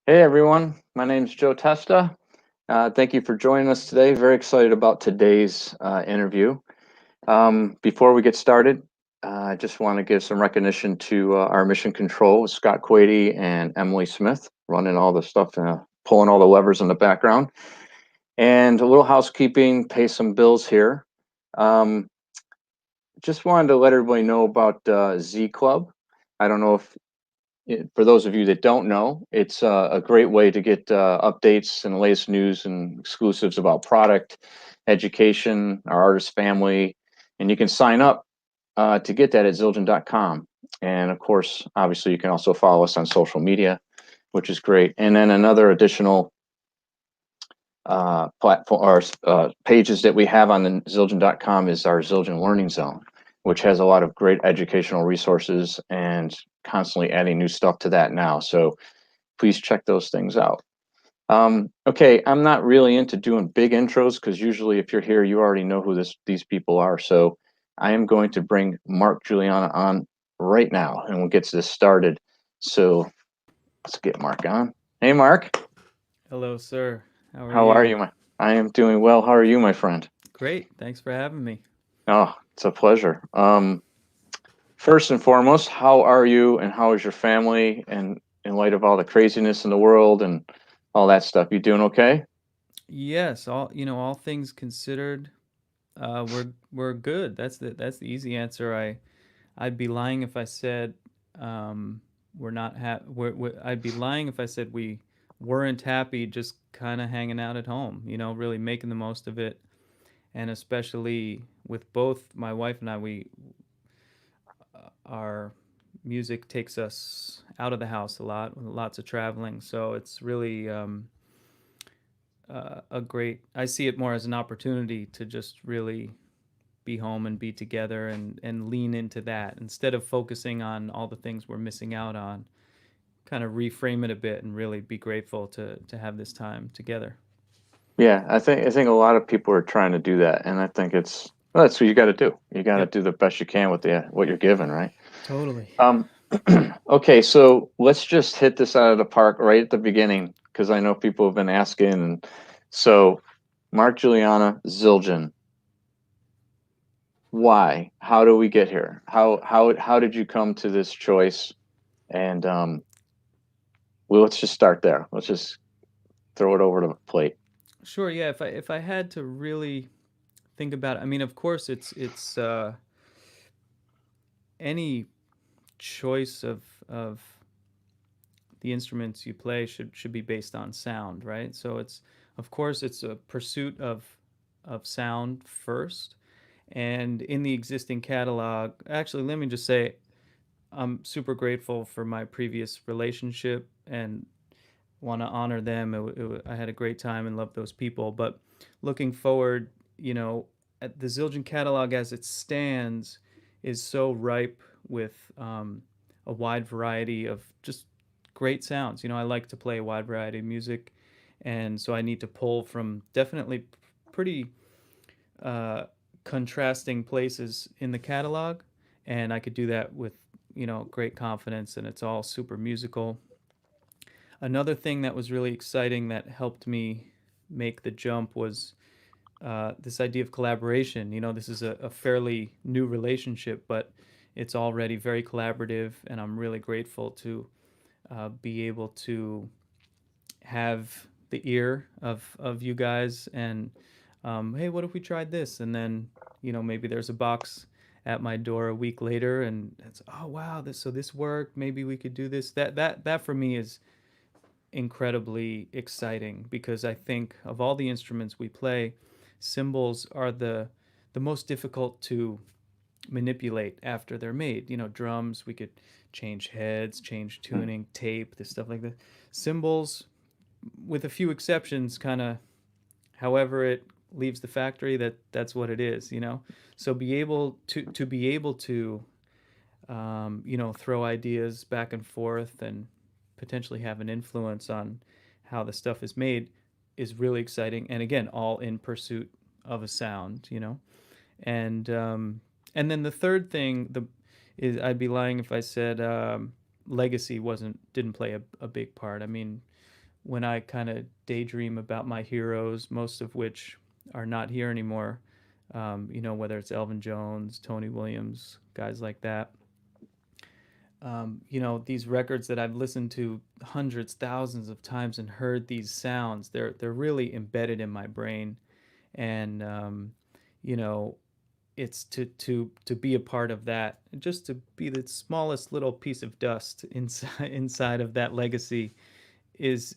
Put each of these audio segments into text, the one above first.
Hey everyone, my name is Joe Testa. Thank you for joining us today. Very excited about today's interview. Before we get started, I just want to give some recognition to our mission control, Scott Quady and Emily Smith, running all the stuff, pulling all the levers in the background. And a little housekeeping, pay some bills here. Um, just wanted to let everybody know about Z Club. I don't know if for those of you that don't know, it's a great way to get updates and the latest news and exclusives about product, education, our artist family, and you can sign up to get that at Zildjian.com. And of course, obviously, you can also follow us on social media, which is great. And then another additional platform or pages that we have on the Zildjian.com is our Zildjian Learning Zone, which has a lot of great educational resources and constantly adding new stuff to that now. So please check those things out. Okay, I'm not really into doing big intros because usually if you're here, you already know who these people are. So I am going to bring Mark Guiliana on right now and we'll get this started. So let's get Mark on. Hey, Mark. Hello, sir. How are How are you? you? I am doing well. How are you, my friend? Great. Thanks for having me. Oh, it's a pleasure. First and foremost, how are you and how is your family? And in light of all the craziness in the world and all that stuff, you doing okay? Yes, all things considered, we're good. That's the easy answer. I'd be lying if I said we're not I'd be lying if I said we weren't happy just kind of hanging out at home, really making the most of it. And especially with both my wife and I, our music takes us out of the house a lot, lots of traveling. So it's really a great. I see it more as an opportunity to just really be home and be together and lean into that instead of focusing on all the things we're missing out on. Kind of reframe it a bit and really be grateful to have this time together. Yeah, I think a lot of people are trying to do that, and I think well, that's what you got to do. You got to Yep, do the best you can with the what you're given, right? totally. Um, okay, so let's just hit this out of the park right at the beginning because I know people have been asking. And so, Mark Juliana Zildjian, why? How do we get here? How did you come to this choice? And well, let's just start there. Let's just throw it over to the plate. Sure. Yeah. If I had to really think about it, I mean, of course, it's any choice of the instruments you play should be based on sound, right? So it's of course it's a pursuit of sound first, and in the existing catalog. Actually, let me just say I'm super grateful for my previous relationship and want to honor them. I had a great time and loved those people. But looking forward, at the Zildjian catalog as it stands is so ripe with a wide variety of just great sounds. I like to play a wide variety of music, and so I need to pull from definitely pretty uh, contrasting places in the catalog, and I could do that with great confidence, and it's all super musical. Another thing that was really exciting that helped me make the jump was this idea of collaboration. This is a fairly new relationship, but it's already very collaborative, and I'm really grateful to be able to have the ear of you guys. And hey, what if we tried this? And then maybe there's a box at my door a week later, and it's, oh wow, this worked. Maybe we could do this. That for me is incredibly exciting because I think of all the instruments we play, cymbals are the most difficult to manipulate after they're made. Drums, we could change heads, change tuning, tape, this stuff like that. Cymbals, with a few exceptions, kind of however it leaves the factory, that's what it is. So be able to throw ideas back and forth and potentially have an influence on how the stuff is made is really exciting. And again, all in pursuit of a sound. And then the third thing is I'd be lying if I said legacy didn't play a big part. I mean, when I kind of daydream about my heroes, most of which are not here anymore, whether it's Elvin Jones, Tony Williams, guys like that. These records that I've listened to hundreds, thousands of times and heard these sounds, they're really embedded in my brain, and you know, it's to be a part of that, just to be the smallest little piece of dust inside of that legacy is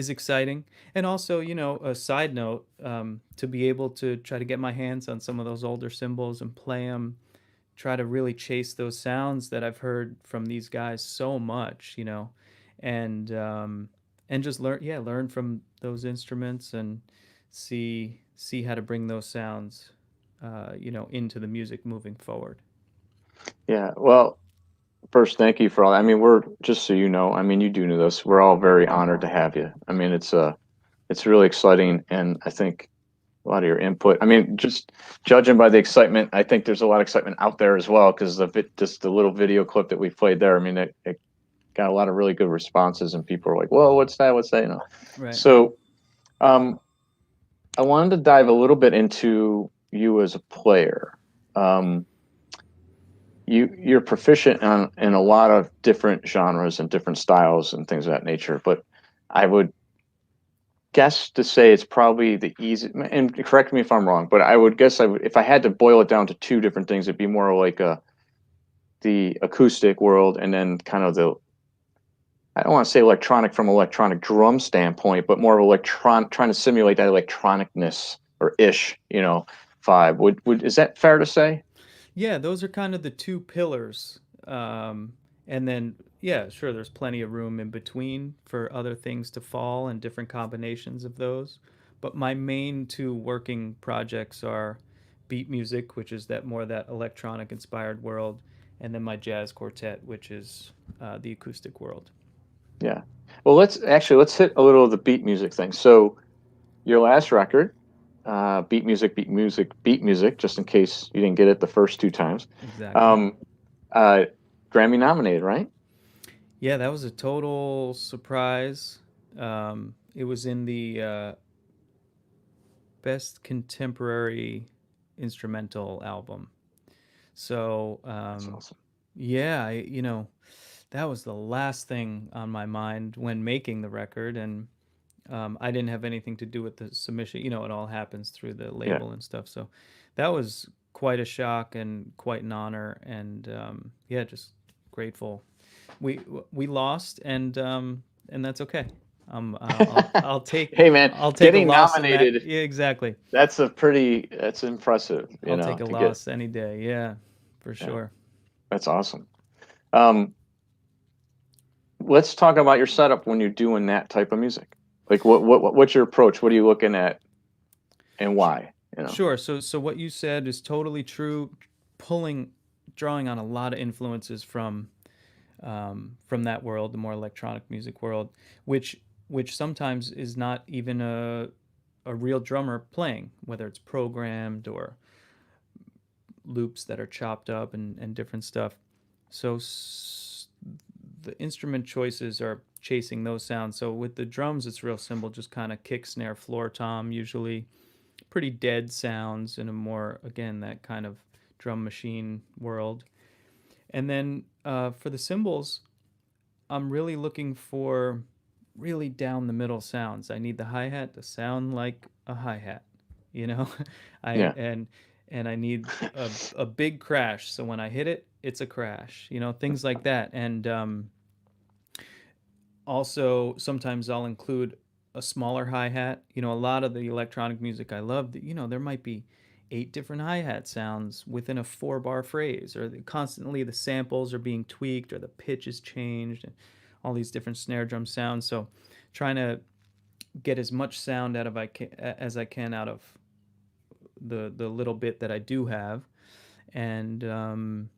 exciting. And also, a side note, to be able to try to get my hands on some of those older cymbals and play them, try to really chase those sounds that I've heard from these guys so much, and just learn from those instruments and see how to bring those sounds, into the music moving forward. Yeah. Well, first, thank you for all. I mean, we're just so you know. I mean, you do know this. We're all very honored to have you. I mean, it's really exciting, and I think a lot of your input. I mean, just judging by the excitement, I think there's a lot of excitement out there as well because just the little video clip that we played there. I mean, it got a lot of really good responses, and people are like, "Whoa, what's that? What's that?" Right. So, um, I wanted to dive a little bit into you as a player. Um, you're proficient in a lot of different genres and different styles and things of that nature, but I would guess to say it's probably the easy, and correct me if I'm wrong, but I would guess if I had to boil it down to two different things, it'd be more like the acoustic world and then kind of I don't want to say electronic from electronic drum standpoint, but more of trying to simulate that electronicness or ish, vibe. Is that fair to say? Yeah, those are kind of the two pillars. And then, yeah, sure, there's plenty of room in between for other things to fall and different combinations of those. But my main two working projects are beat music, which is that electronic inspired world, and then my jazz quartet, which is the acoustic world. Yeah. Well, let's hit a little of the beat music thing. So your last record, beat music, beat music, beat music, just in case you didn't get it the first two times. Exactly. Um, uh, Grammy nominated, right? Yeah, that was a total surprise. It was in the best contemporary instrumental album. So, That's awesome. yeah, that was the last thing on my mind when making the record. And I didn't have anything to do with the submission. It all happens through the Yeah. label and stuff. So that was quite a shock and quite an honor. And yeah, just grateful. We we lost, and that's okay. Hey man, I'll take a getting loss in that. nominated, Yeah, exactly. that's impressive, I'll take a to get. loss any day. Yeah, for Yeah, sure. that's awesome. Um, let's talk about your setup when you're doing that type of music. Like what's your approach? What are you looking at and why? Sure. So what you said is totally true. Pulling, drawing on a lot of influences from that world, the more electronic music world, which sometimes is not even a real drummer playing, whether it's programmed or loops that are chopped up and different stuff. So the instrument choices are chasing those sounds. So with the drums, it's real simple, just kind of kick, snare, floor tom, usually pretty dead sounds in a more, again, that kind of drum machine world. And then for the cymbals, I'm really looking for really down the middle sounds. I need the hi hat to sound like a hi hat, you know. I Yeah. and I need a big crash. So when I hit it, it's a crash. Things like that. And also sometimes I'll include a smaller hi hat. A lot of the electronic music I love, there might be 8 different hi hat sounds within a 4 bar phrase, or constantly the samples are being tweaked, or the pitch is changed, and all these different snare drum sounds. So trying to get as much sound as I can out of the little bit that I do have. And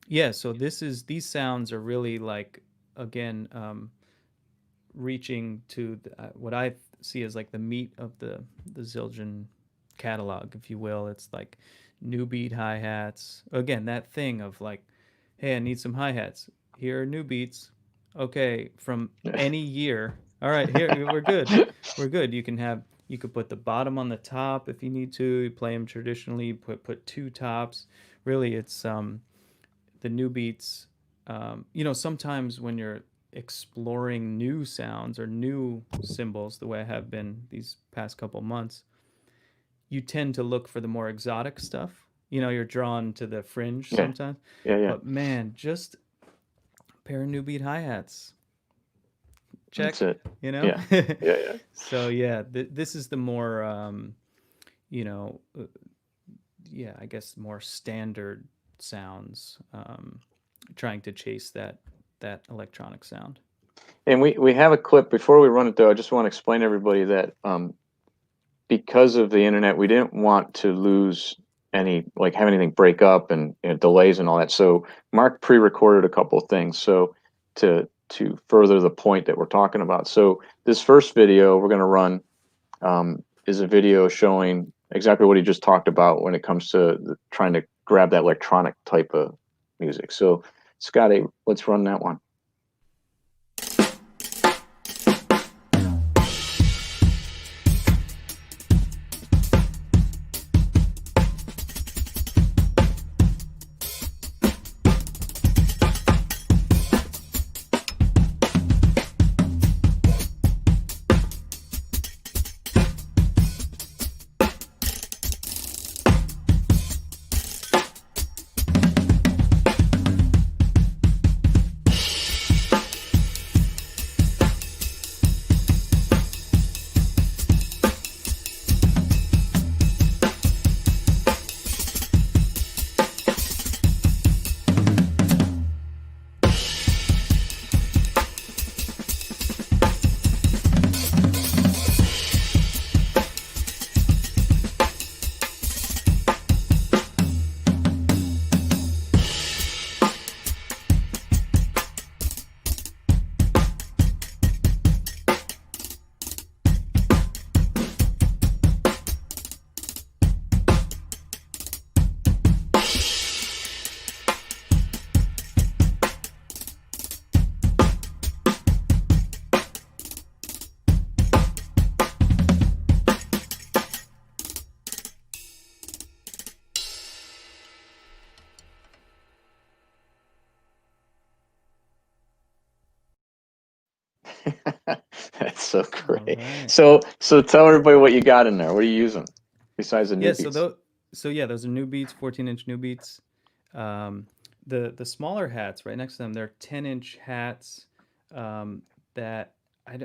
yeah, so these sounds are really like, again, reaching to what I see as like the meat of the Zildjian catalog, if you will. It's like new beat hi hats. Again, that thing of like, hey, I need some hi hats. Here are new beats. Okay, from any year, All right, here we're good. We're good. You could put the bottom on the top if you need to. You play them traditionally. Put two tops. Really, it's the new beats. Sometimes when you're exploring new sounds or new cymbals, the way I have been these past couple months, you tend to look for the more exotic stuff. You're drawn to the fringe Yeah, sometimes. yeah, yeah. But man, just a pair of new beat hi-hats. That's Check, it. you know? Yeah, yeah, yeah. So yeah, this is the more you know, uh, yeah, I guess more standard sounds, trying to chase that electronic sound. And we have a clip before we run it though. I just want to explain to everybody that because of the internet, we didn't want to lose any, like have anything break up and delays and all that. So Mark pre-recorded a couple of things so to further the point that we're talking about. So this first video we're going to run is a video showing exactly what he just talked about when it comes to trying to grab that electronic type of music. So Scotty, let's run that one. That's so All great. right. So tell everybody what you got in there. What are you using besides the new Yeah, so beats? those are new beats, 14-inch new beats. Um, the smaller hats right next to them, they're 10-inch hats, that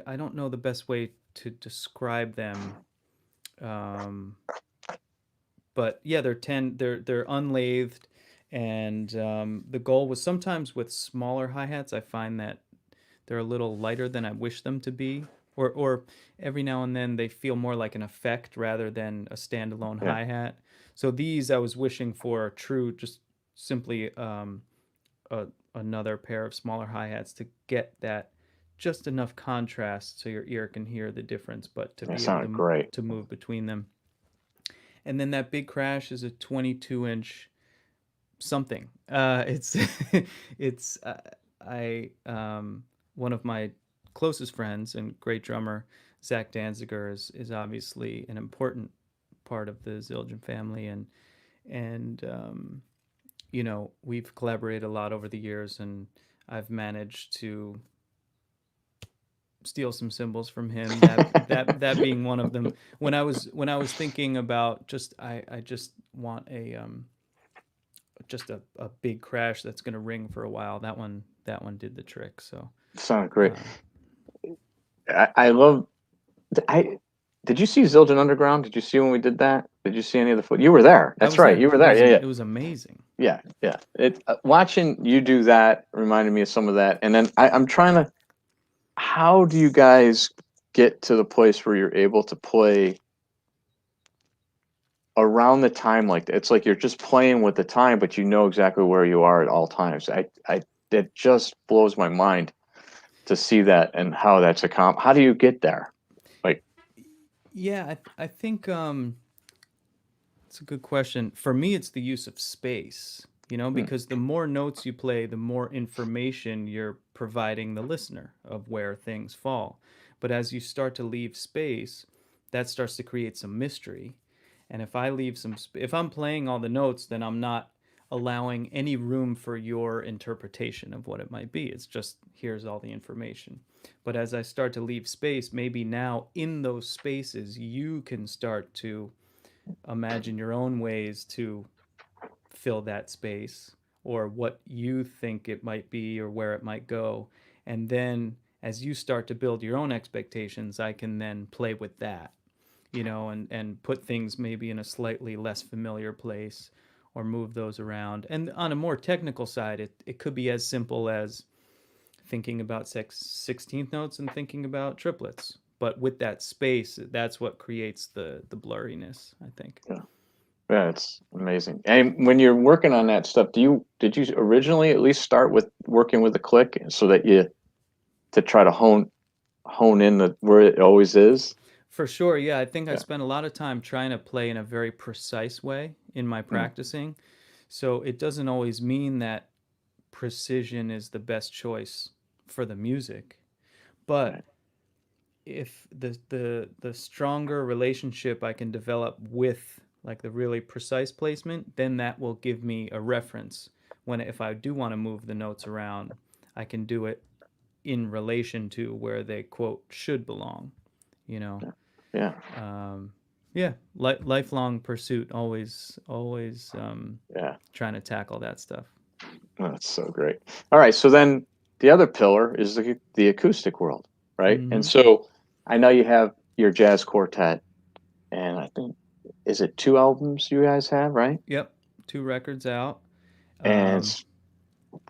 I don't know the best way to describe them. Um, but yeah, they're unlathed, and the goal was sometimes with smaller hi-hats, I find that they're a little lighter than I wish them to be, or every now and then they feel more like an effect rather than a standalone Yeah, hi-hat. So these I was wishing for true, just simply another pair of smaller hi-hats to get that just enough contrast so your ear can hear the difference, but to that be able sounded great. to move between them. And then that big crash is a 22-inch something. It's it's I one of my closest friends and great drummer, Zach Danziger, is obviously an important part of the Zildjian family, and we've collaborated a lot over the years, and I've managed to steal some cymbals from him. That being one of them. When I was thinking about I just want a big crash that's going to ring for a while. That one did the trick. So Sounded great. uh, I love. I did you see Zildjian Underground? Did you see when we did that? Did you see any of the foot? You were there. I That's was right. there. You were there. Yeah, yeah, It was amazing. yeah, yeah. It watching you do that reminded me of some of that. And then I'm trying to. How do you guys get to the place where you're able to play around the time like that? It's like you're just playing with the time, but you know exactly where you are at all times. I That just blows my mind to see that and how that's accomplished. How do you get there? Like, Yeah, I think it's a good question. For me, it's the use of space. hmm, Because the more notes you play, the more information you're providing the listener of where things fall. But as you start to leave space, that starts to create some mystery. And if I leave if I'm playing all the notes, then I'm not allowing any room for your interpretation of what it might be. It's just, here's all the information. But as I start to leave space, maybe now in those spaces, you can start to imagine your own ways to fill that space, or what you think it might be or where it might go. And then as you start to build your own expectations, I can then play with that, and put things maybe in a slightly less familiar place, or move those around. And on a more technical side, it could be as simple as thinking about 16th notes and thinking about triplets. But with that space, that's what creates the blurriness, I think. Yeah. Yeah, it's amazing. And when you're working on that stuff, did you originally at least start with working with a click so that to try to hone in where it always is? For sure, yeah. I think I Yeah. spent a lot of time trying to play in a very precise way in my Mm, practicing. So it doesn't always mean that precision is the best choice for the music. But right. if the stronger relationship I can develop with like the really precise placement, then that will give me a reference when, if I do want to move the notes around, I can do it in relation to where they quote should belong, you know. Yeah. Yeah. Yeah, lifelong pursuit, always Yeah. trying to tackle that stuff. Oh, that's so great. All right, so then the other pillar is the acoustic world, right? And Hmm. so I know you have your jazz quartet, and I think, is it 2 albums you guys have, right? Yep, 2 records out. And um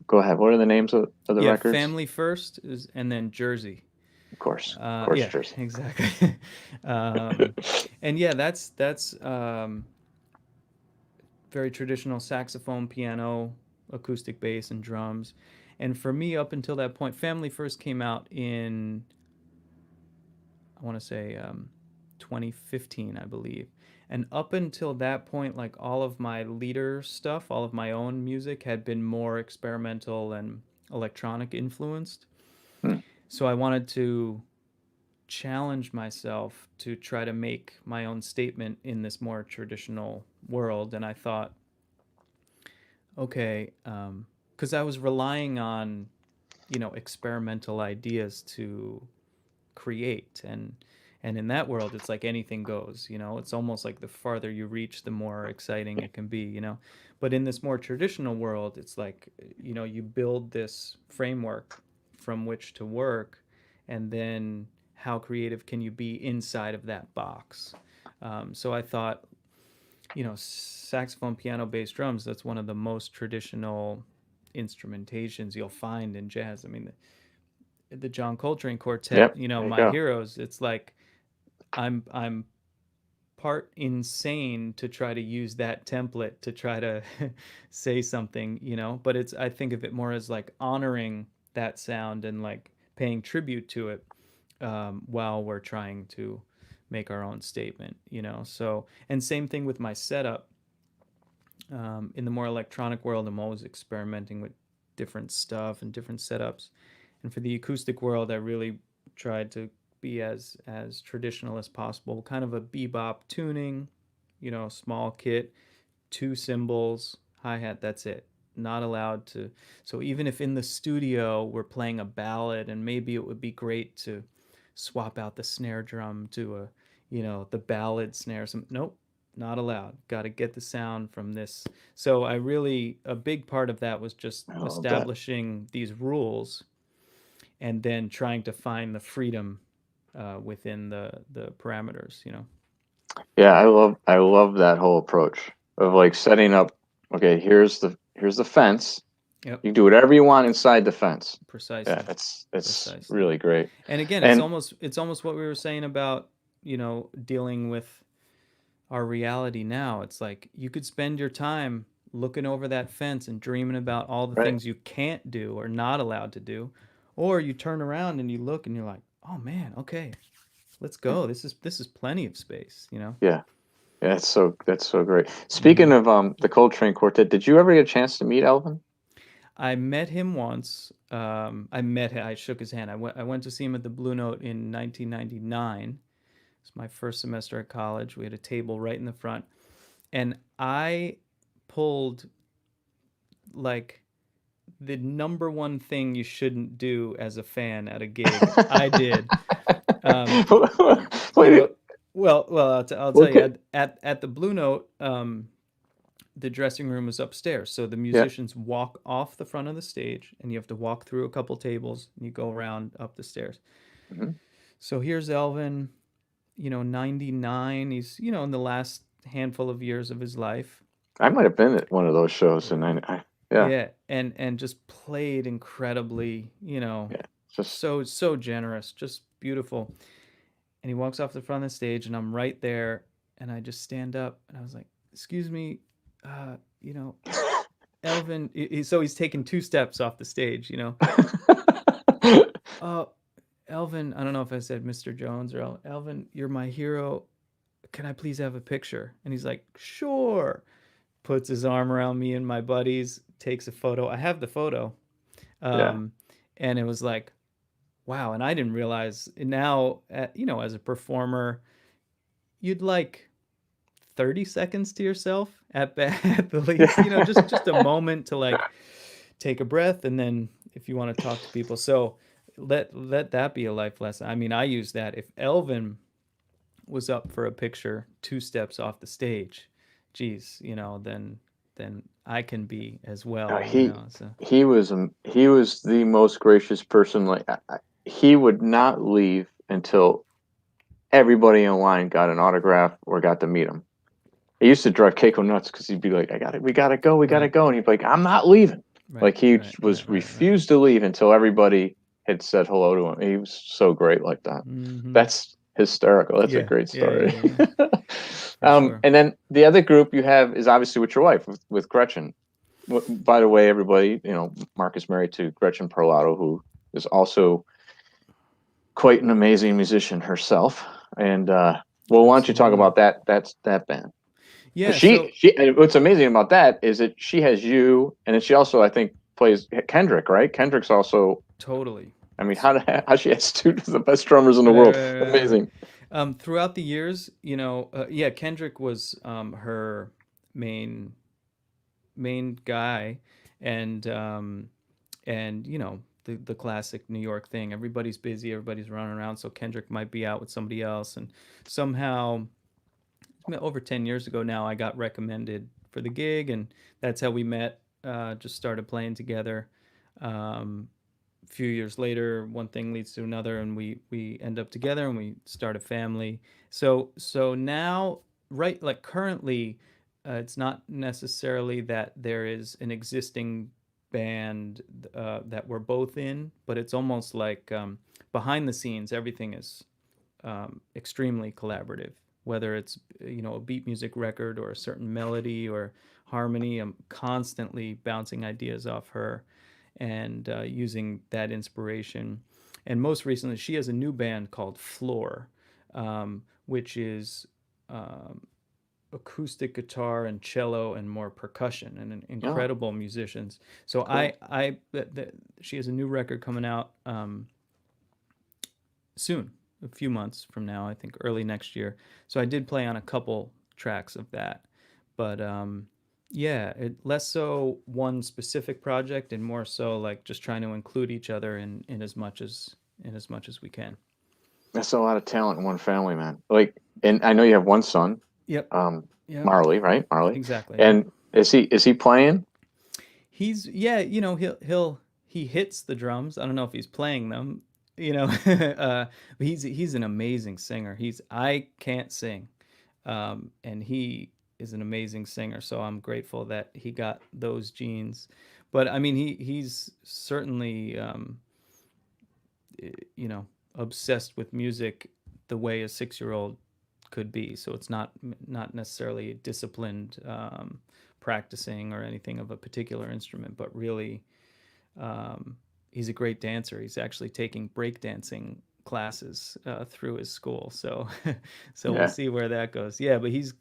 go ahead. What are the names of the yeah, records? Family First is, and then Jersey. Of course, Yeah, Jersey. exactly. um and yeah, that's very traditional saxophone, piano, acoustic bass, and drums. And for me, up until that point, Family First came out in, I want to say, 2015, I believe. And up until that point, like all of my leader stuff, all of my own music had been more experimental and electronic influenced. Hmm. So I wanted to challenge myself to try to make my own statement in this more traditional world. And I thought, okay, because I was relying on, experimental ideas to create. And in that world, it's like anything goes. It's almost like the farther you reach, the more exciting it can be. But in this more traditional world, it's like, you build this framework from which to work, and then how creative can you be inside of that box? So I thought, saxophone, piano, bass, drums, that's one of the most traditional instrumentations you'll find in jazz. I mean, the John Coltrane quartet, Yep, there you my go. heroes, it's like I'm part insane to try to use that template to try to say something, but I think of it more as like honoring that sound and like paying tribute to it, while we're trying to make our own statement. So, and same thing with my setup. In the more electronic world, I'm always experimenting with different stuff and different setups. And for the acoustic world, I really tried to be as traditional as possible, kind of a bebop tuning, small kit, 2 cymbals, hi-hat, that's it. Not allowed to. So even if in the studio we're playing a ballad and maybe it would be great to swap out the snare drum to the ballad snare, nope, not allowed. Got to get the sound from this. So a big part of that was just I love that. establishing these rules, and then trying to find the freedom within the parameters. Yeah, I love that whole approach of like setting up, okay, here's the fence. Yep, You can do whatever you want inside the fence. Yeah, precisely, it's precisely. really great. And again, it's And almost what we were saying about, dealing with our reality now. It's like you could spend your time looking over that fence and dreaming about all the right. things you can't do or not allowed to do, or you turn around and you look and you're like, "Oh man, okay, let's go. This is plenty of space." Yeah. Yeah, that's so great. Hmm. Speaking of the Coltrane Quartet, did you ever get a chance to meet Elvin? I met him once. I shook his hand. I went to see him at the Blue Note in 1999. It's my first semester at college. We had a table right in the front, and I pulled like the number one thing you shouldn't do as a fan at a gig. I did. Um, you know, Wait, well, I'll tell what you. could, At the Blue Note, the dressing room was upstairs, so the yeah. musicians walk off the front of the stage, and you have to walk through a couple tables, and you go around up the stairs. Mhm. So here's Elvin, 99. He's in the last handful of years of his life. I might have been at one of those shows, and yeah, Yeah, and just played incredibly, yeah, just so generous, just beautiful. And he walks off the front of the stage, and I'm right there, and I just stand up, and I was like, "Excuse me, uh, you know, Elvin." So he's taking two steps off the stage, "Oh, Elvin, I don't know if I said Mr. Jones or Elvin, you're my hero. Can I please have a picture?" And he's like, "Sure." Puts his arm around me and my buddies, takes a photo. I have the photo. yeah. Um, and it was like, wow. And I didn't realize now, as a performer, you'd like 30 seconds to yourself at the least, just a moment to like take a breath. And then if you want to talk to people, so let that be a life lesson. I mean, I use that. If Elvin was up for a picture 2 steps off the stage, geez, then I can be as No, well. So he was the most gracious person. Like he would not leave until everybody in line got an autograph or got to meet him. It used to drive Keiko nuts because he'd be like, we gotta go, we gotta right, go," and he'd be like, "I'm not leaving." right, Like he right, right, was right, right. refused to leave until everybody had said hello to him. He was so great like that. Mm-hmm. That's hysterical. That's a Yeah, great yeah, story. yeah, yeah, for sure. And then the other group you have is obviously with your wife, with Gretchen. By the way, everybody, Mark is married to Gretchen Parlato, who is also quite an amazing musician herself. And well, why don't you talk Absolutely. about that band? Because Yeah. So what's amazing about that is that she has you, and then she also, I think, plays Kendrick, right? Kendrick's also. totally. I mean, how she has two of the best drummers in the Right, world? right, right, right. Amazing. Throughout the years, yeah, Kendrick was her main main guy, and the classic New York thing. Everybody's busy, everybody's running around, so Kendrick might be out with somebody else, and somehow over 10 years ago now, I got recommended for the gig, and that's how we met. Just started playing together. A few years later, one thing leads to another, and we end up together, and we start a family. So now, right, like currently, it's not necessarily that there is an existing band that we're both in, but it's almost like behind the scenes, everything is extremely collaborative. Whether it's a beat music record or a certain melody or harmony, I'm constantly bouncing ideas off her and using that inspiration. And most recently, she has a new band called Floor, which is um, acoustic guitar and cello and more percussion and Oh, incredible musicians. So cool. she has a new record coming out soon, a few months from now, I think early next year. So I did play on a couple tracks of that, but yeah, less so one specific project and more so like just trying to include each other in as much as we can. That's a lot of talent in one family, man. Like, and I know you have one son, Yep. um, Yep. Marley, right? Marley. Exactly. Yep. And is he playing? He's yeah, he hits the drums. I don't know if he's playing them, but he's an amazing singer. I can't sing, and he is an amazing singer. So I'm grateful that he got those genes. But I mean, he's certainly you know obsessed with music the way a 6-year-old could be. So it's not necessarily disciplined practicing or anything of a particular instrument, but really he's a great dancer. He's actually taking breakdancing classes through his school. So so we'll Yeah. see where that goes. Yeah, but he's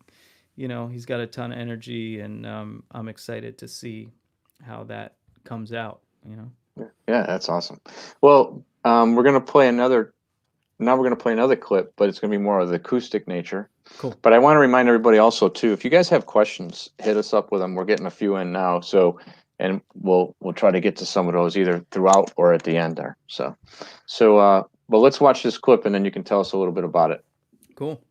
got a ton of energy, and I'm excited to see how that comes out, you know. Yeah, that's awesome. Well, we're gonna play another. Now we're gonna play another clip, but it's gonna be more of the acoustic nature. Cool. But I want to remind everybody also too, if you guys have questions, hit us up with them. We're getting a few in now, so and we'll try to get to some of those either throughout or at the end there. But let's watch this clip and then you can tell us a little bit about it. Cool.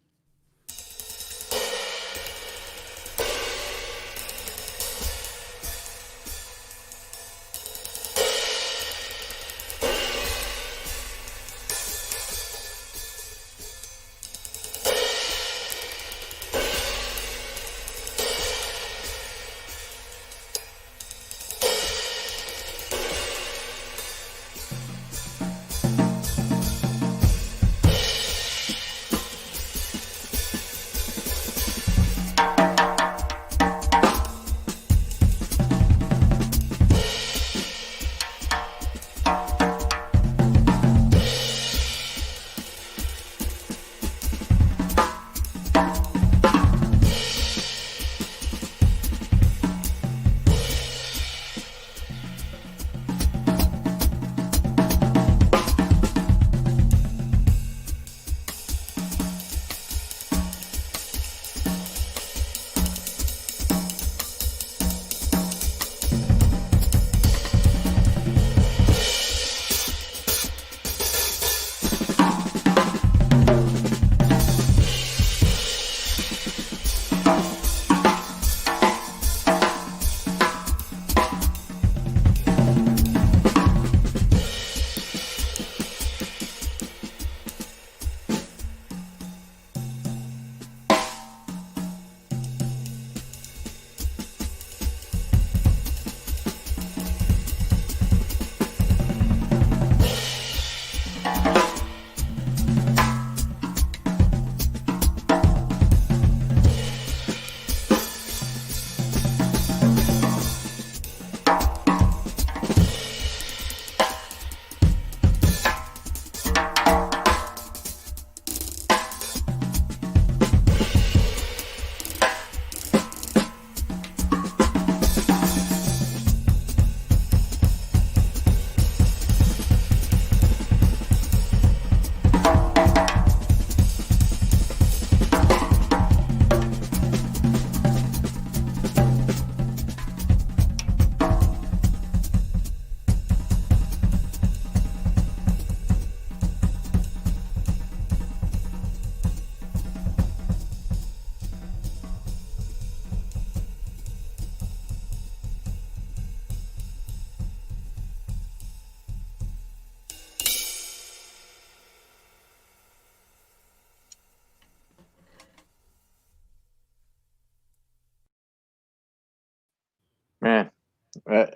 Man,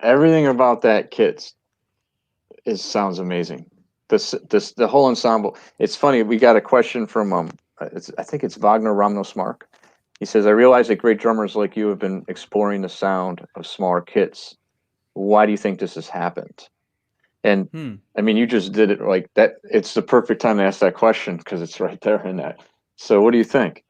everything about that kit sounds amazing. The whole ensemble. It's funny. We got a question from I think it's Wagner Ramnos Mark. He says, "I realize that great drummers like you have been exploring the sound of smaller kits. Why do you think this has happened?" And I mean, you just did it like that. It's the perfect time to ask that question because it's right there in that. So, what do you think?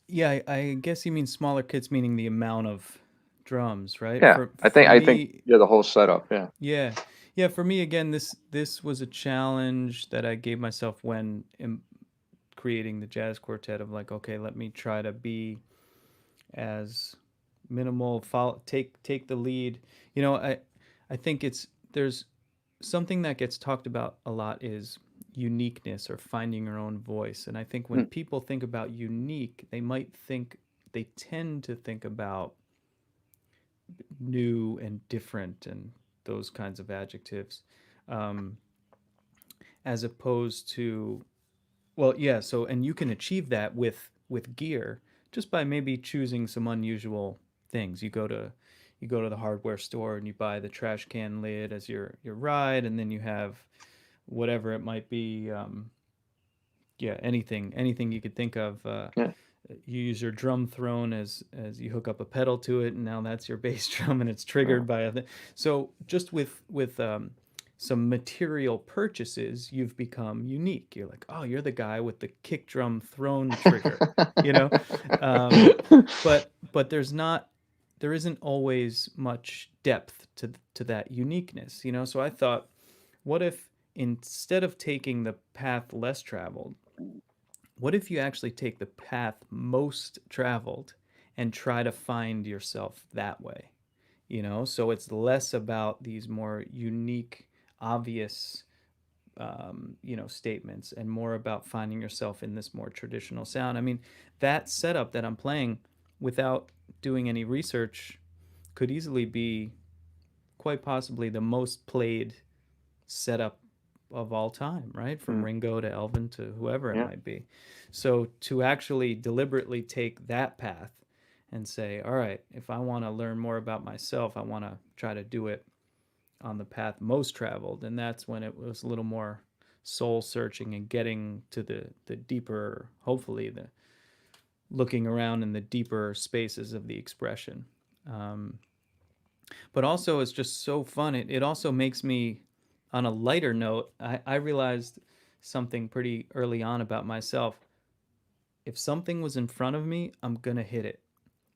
Yeah, I guess you mean smaller kits, meaning the amount of drums, right? Yeah, For I think me, yeah, the whole setup. Yeah. yeah, yeah. For me, again, this was a challenge that I gave myself when creating the jazz quartet. Of like, okay, let me try to be as minimal. Follow, take the lead. You know, I think it's there's something that gets talked about a lot is uniqueness or finding your own voice. And I think when Hmm. people think about unique, they tend to think about new and different and those kinds of adjectives, um, as opposed to, well, yeah. So, and you can achieve that with gear just by maybe choosing some unusual things. You go to the hardware store and you buy the trash can lid as your ride, and then you have whatever it might be. Yeah, anything you could think of. Yeah. You use your drum throne as you hook up a pedal to it, and now that's your bass drum, and it's Yeah. triggered by a. So just with some material purchases, you've become unique. You're like, oh, you're the guy with the kick drum throne trigger, you know. Um, but there isn't always much depth to that uniqueness, you know. So I thought, what if instead of taking the path less traveled, what if you actually take the path most traveled and try to find yourself that way? You know, so it's less about these more unique, obvious, you know, statements, and more about finding yourself in this more traditional sound. I mean, that setup that I'm playing without doing any research could easily be quite possibly the most played setup of all time, right? From Mm, Ringo to Elvin to whoever it yeah. might be. So to actually deliberately take that path and say, all right, if I want to learn more about myself, I want to try to do it on the path most traveled. And that's when it was a little more soul searching and getting to the deeper, hopefully the looking around in the deeper spaces of the expression. Um, but also it's just so fun. It also makes me, on a lighter note, I realized something pretty early on about myself. If something was in front of me, I'm gonna hit it,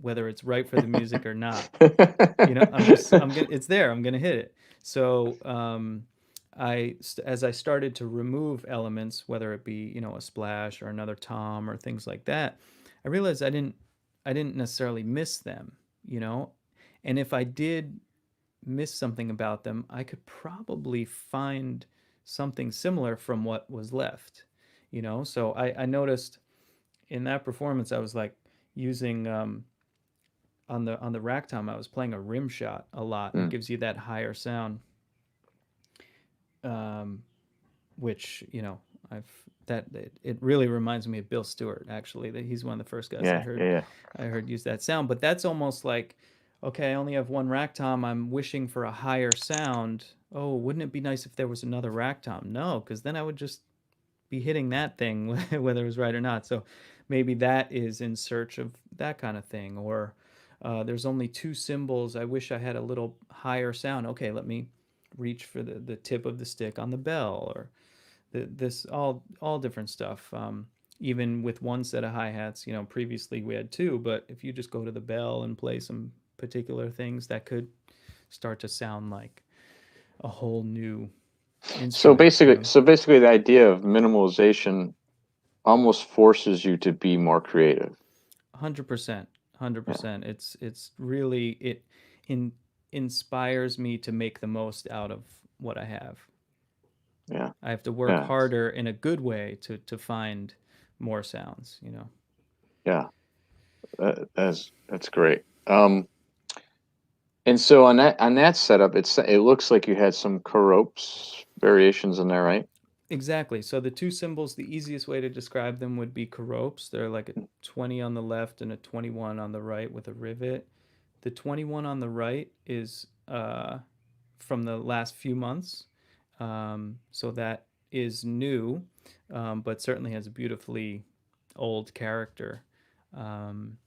whether it's right for the music or not. You know, I'm gonna, it's there, I'm gonna hit it. So as I started to remove elements, whether it be, you know, a splash or another tom or things like that, I realized I didn't necessarily miss them, you know. And if I did miss something about them, I could probably find something similar from what was left, you know. So I noticed in that performance, I was like using on the rack tom, I was playing a rim shot a lot, and it Mm. gives you that higher sound, um, which, you know, I've that it really reminds me of Bill Stewart, actually. That he's one of the first guys Yeah, yeah, yeah. I heard use that sound. But that's almost like, okay, I only have one rack tom. I'm wishing for a higher sound. Oh, wouldn't it be nice if there was another rack tom? No, because then I would just be hitting that thing whether it was right or not. So maybe that is in search of that kind of thing. Or there's only two cymbals. I wish I had a little higher sound. Okay, let me reach for the tip of the stick on the bell, or this all different stuff. Even with one set of hi-hats, you know, previously we had two, but if you just go to the bell and play some particular things, that could start to sound like a whole new So instrument, you basically, know. so basically, the idea of minimalization almost forces you to be more creative. 100%, Yeah, 100%. It's really it in inspires me to make the most out of what I have. yeah, I have to work yeah, harder in a good way to find more sounds, you know. yeah. That's great. And so on that setup, it looks like you had some Coropes variations in there, right? Exactly. So the two cymbals, the easiest way to describe them would be caropes. They're like a 20 on the left and a 21 on the right with a rivet. The 21 on the right is from the last few months. So that is new, but certainly has a beautifully old character. Um,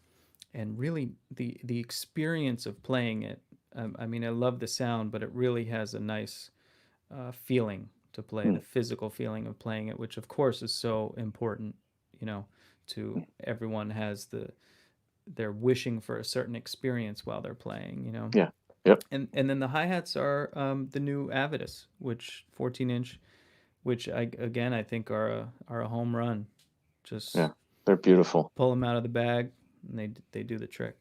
and really, the experience of playing it, I mean, I love the sound, but it really has a nice feeling to play, the Hmm. physical feeling of playing it, which of course is so important, you know, to everyone has they're wishing for a certain experience while they're playing, you know. Yeah, yep, And then the hi-hats are the new Avidus, which 14-inch, which I think are a home run. yeah. Just They're beautiful. pull them out of the bag and they do the trick.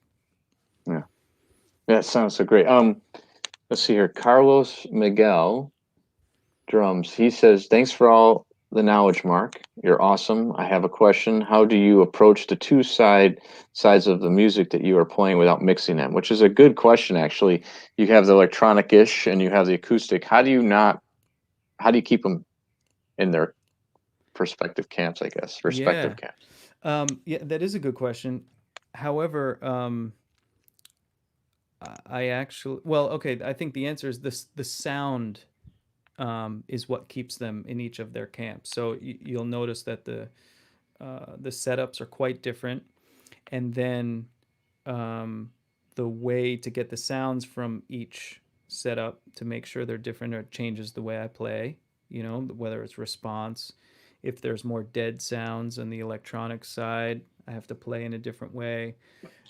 Yeah, yeah. It sounds so great. Let's see here. Carlos Miguel drums. He says, "Thanks for all the knowledge, Mark. You're awesome. I have a question. How do you approach the sides of the music that you are playing without mixing them?" Which is a good question, actually. You have the electronic-ish and you have the acoustic. How do you keep them in their perspective camps, I guess, respective Yeah. camps? Yeah, that is a good question. However, I actually, well, okay, I think the answer is this: the sound is what keeps them in each of their camps. So you'll notice that the setups are quite different, and then um, the way to get the sounds from each setup to make sure they're different, or changes the way I play. You know, whether it's response, if there's more dead sounds on the electronic side, I have to play in a different way.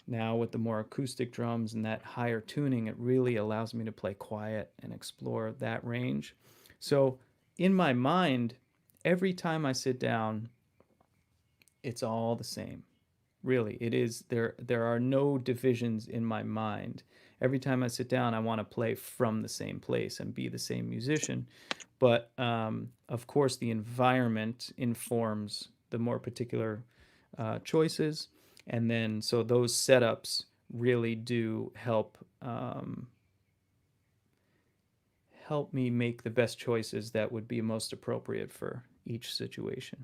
Now with the more acoustic drums and that higher tuning, it really allows me to play quiet and explore that range. So in my mind, every time I sit down, it's all the same. Really, it is. There are no divisions in my mind. Every time I sit down, I want to play from the same place and be the same musician. But of course, the environment informs the more particular choices, and then so those setups really do help me make the best choices that would be most appropriate for each situation.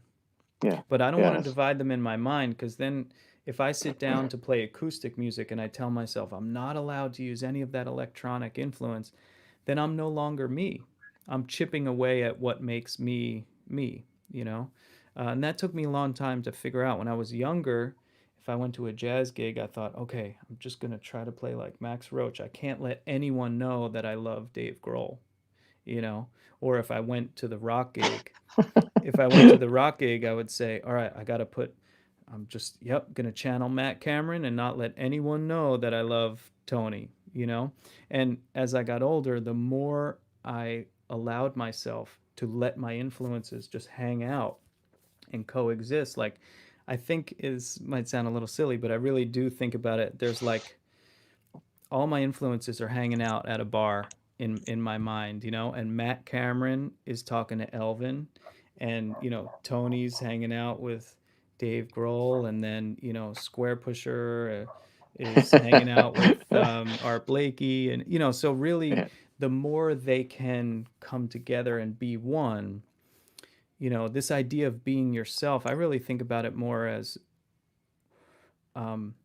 Yeah. But I don't want to Yes. divide them in my mind, because then if I sit down to play acoustic music and I tell myself I'm not allowed to use any of that electronic influence, then I'm no longer me. I'm chipping away at what makes me me, you know? And that took me a long time to figure out. When I was younger, if I went to a jazz gig, I thought, okay, I'm just going to try to play like Max Roach. I can't let anyone know that I love Dave Grohl, you know? Or if I went to the rock gig, I would say, all right, I'm just, yep, going to channel Matt Cameron and not let anyone know that I love Tony, you know? And as I got older, the more I allowed myself to let my influences just hang out and coexist, like, I think is might sound a little silly, but I really do think about it. There's like all my influences are hanging out at a bar in my mind, you know, and Matt Cameron is talking to Elvin, and Tony's hanging out with Dave Grohl, and then Square Pusher is hanging out with Art Blakey, and so really Yeah. the more they can come together and be one, this idea of being yourself, I really think about it more as um,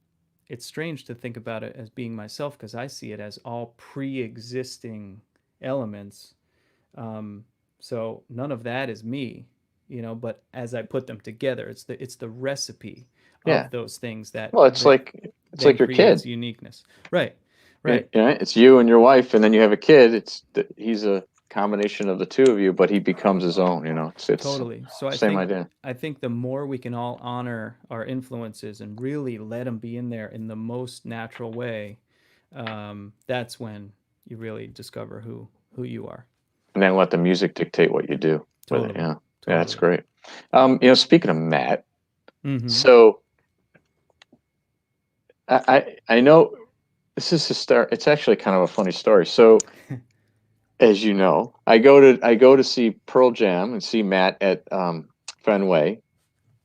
it's strange to think about it as being myself, because I see it as all pre-existing elements. Um, so none of that is me, But as I put them together, it's the recipe Yeah. of those things that Well, that it's then like your creates kid. uniqueness. Right, You right, know, it's you and your wife, and then you have a kid. He's a combination of the two of you, but he becomes his own. It's totally. So I same think idea. I think the more we can all honor our influences and really let them be in there in the most natural way, that's when you really discover who you are. And then let the music dictate what you do with it. Totally, Yeah, yeah, that's totally. great. Speaking of Matt, Mm-hmm. so I know this is a start. It's actually kind of a funny story. So as you know, I go to see Pearl Jam and see Matt at Fenway.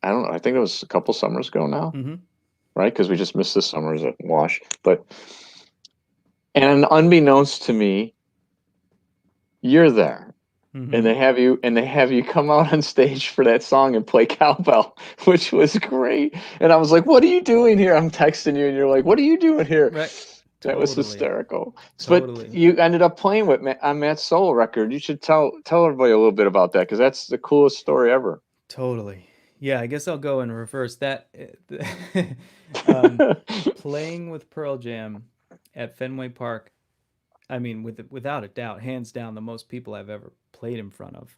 I don't know. I think it was a couple summers ago now, Mm-hmm. right? Because we just missed this summer as a wash. But and unbeknownst to me, you're there. And Mm-hmm. they have you come out on stage for that song and play cowbell, which was great. And I was like, "What are you doing here?" I'm texting you, and you're like, "What are you doing here?" Right. That was Totally. hysterical. But Totally. you ended up playing with on Matt's solo record. You should tell everybody a little bit about that, because that's the coolest story ever. Totally. Yeah, I guess I'll go in reverse. Um, Playing with Pearl Jam at Fenway Park, I mean, without a doubt, hands down, the most people I've ever played in front of.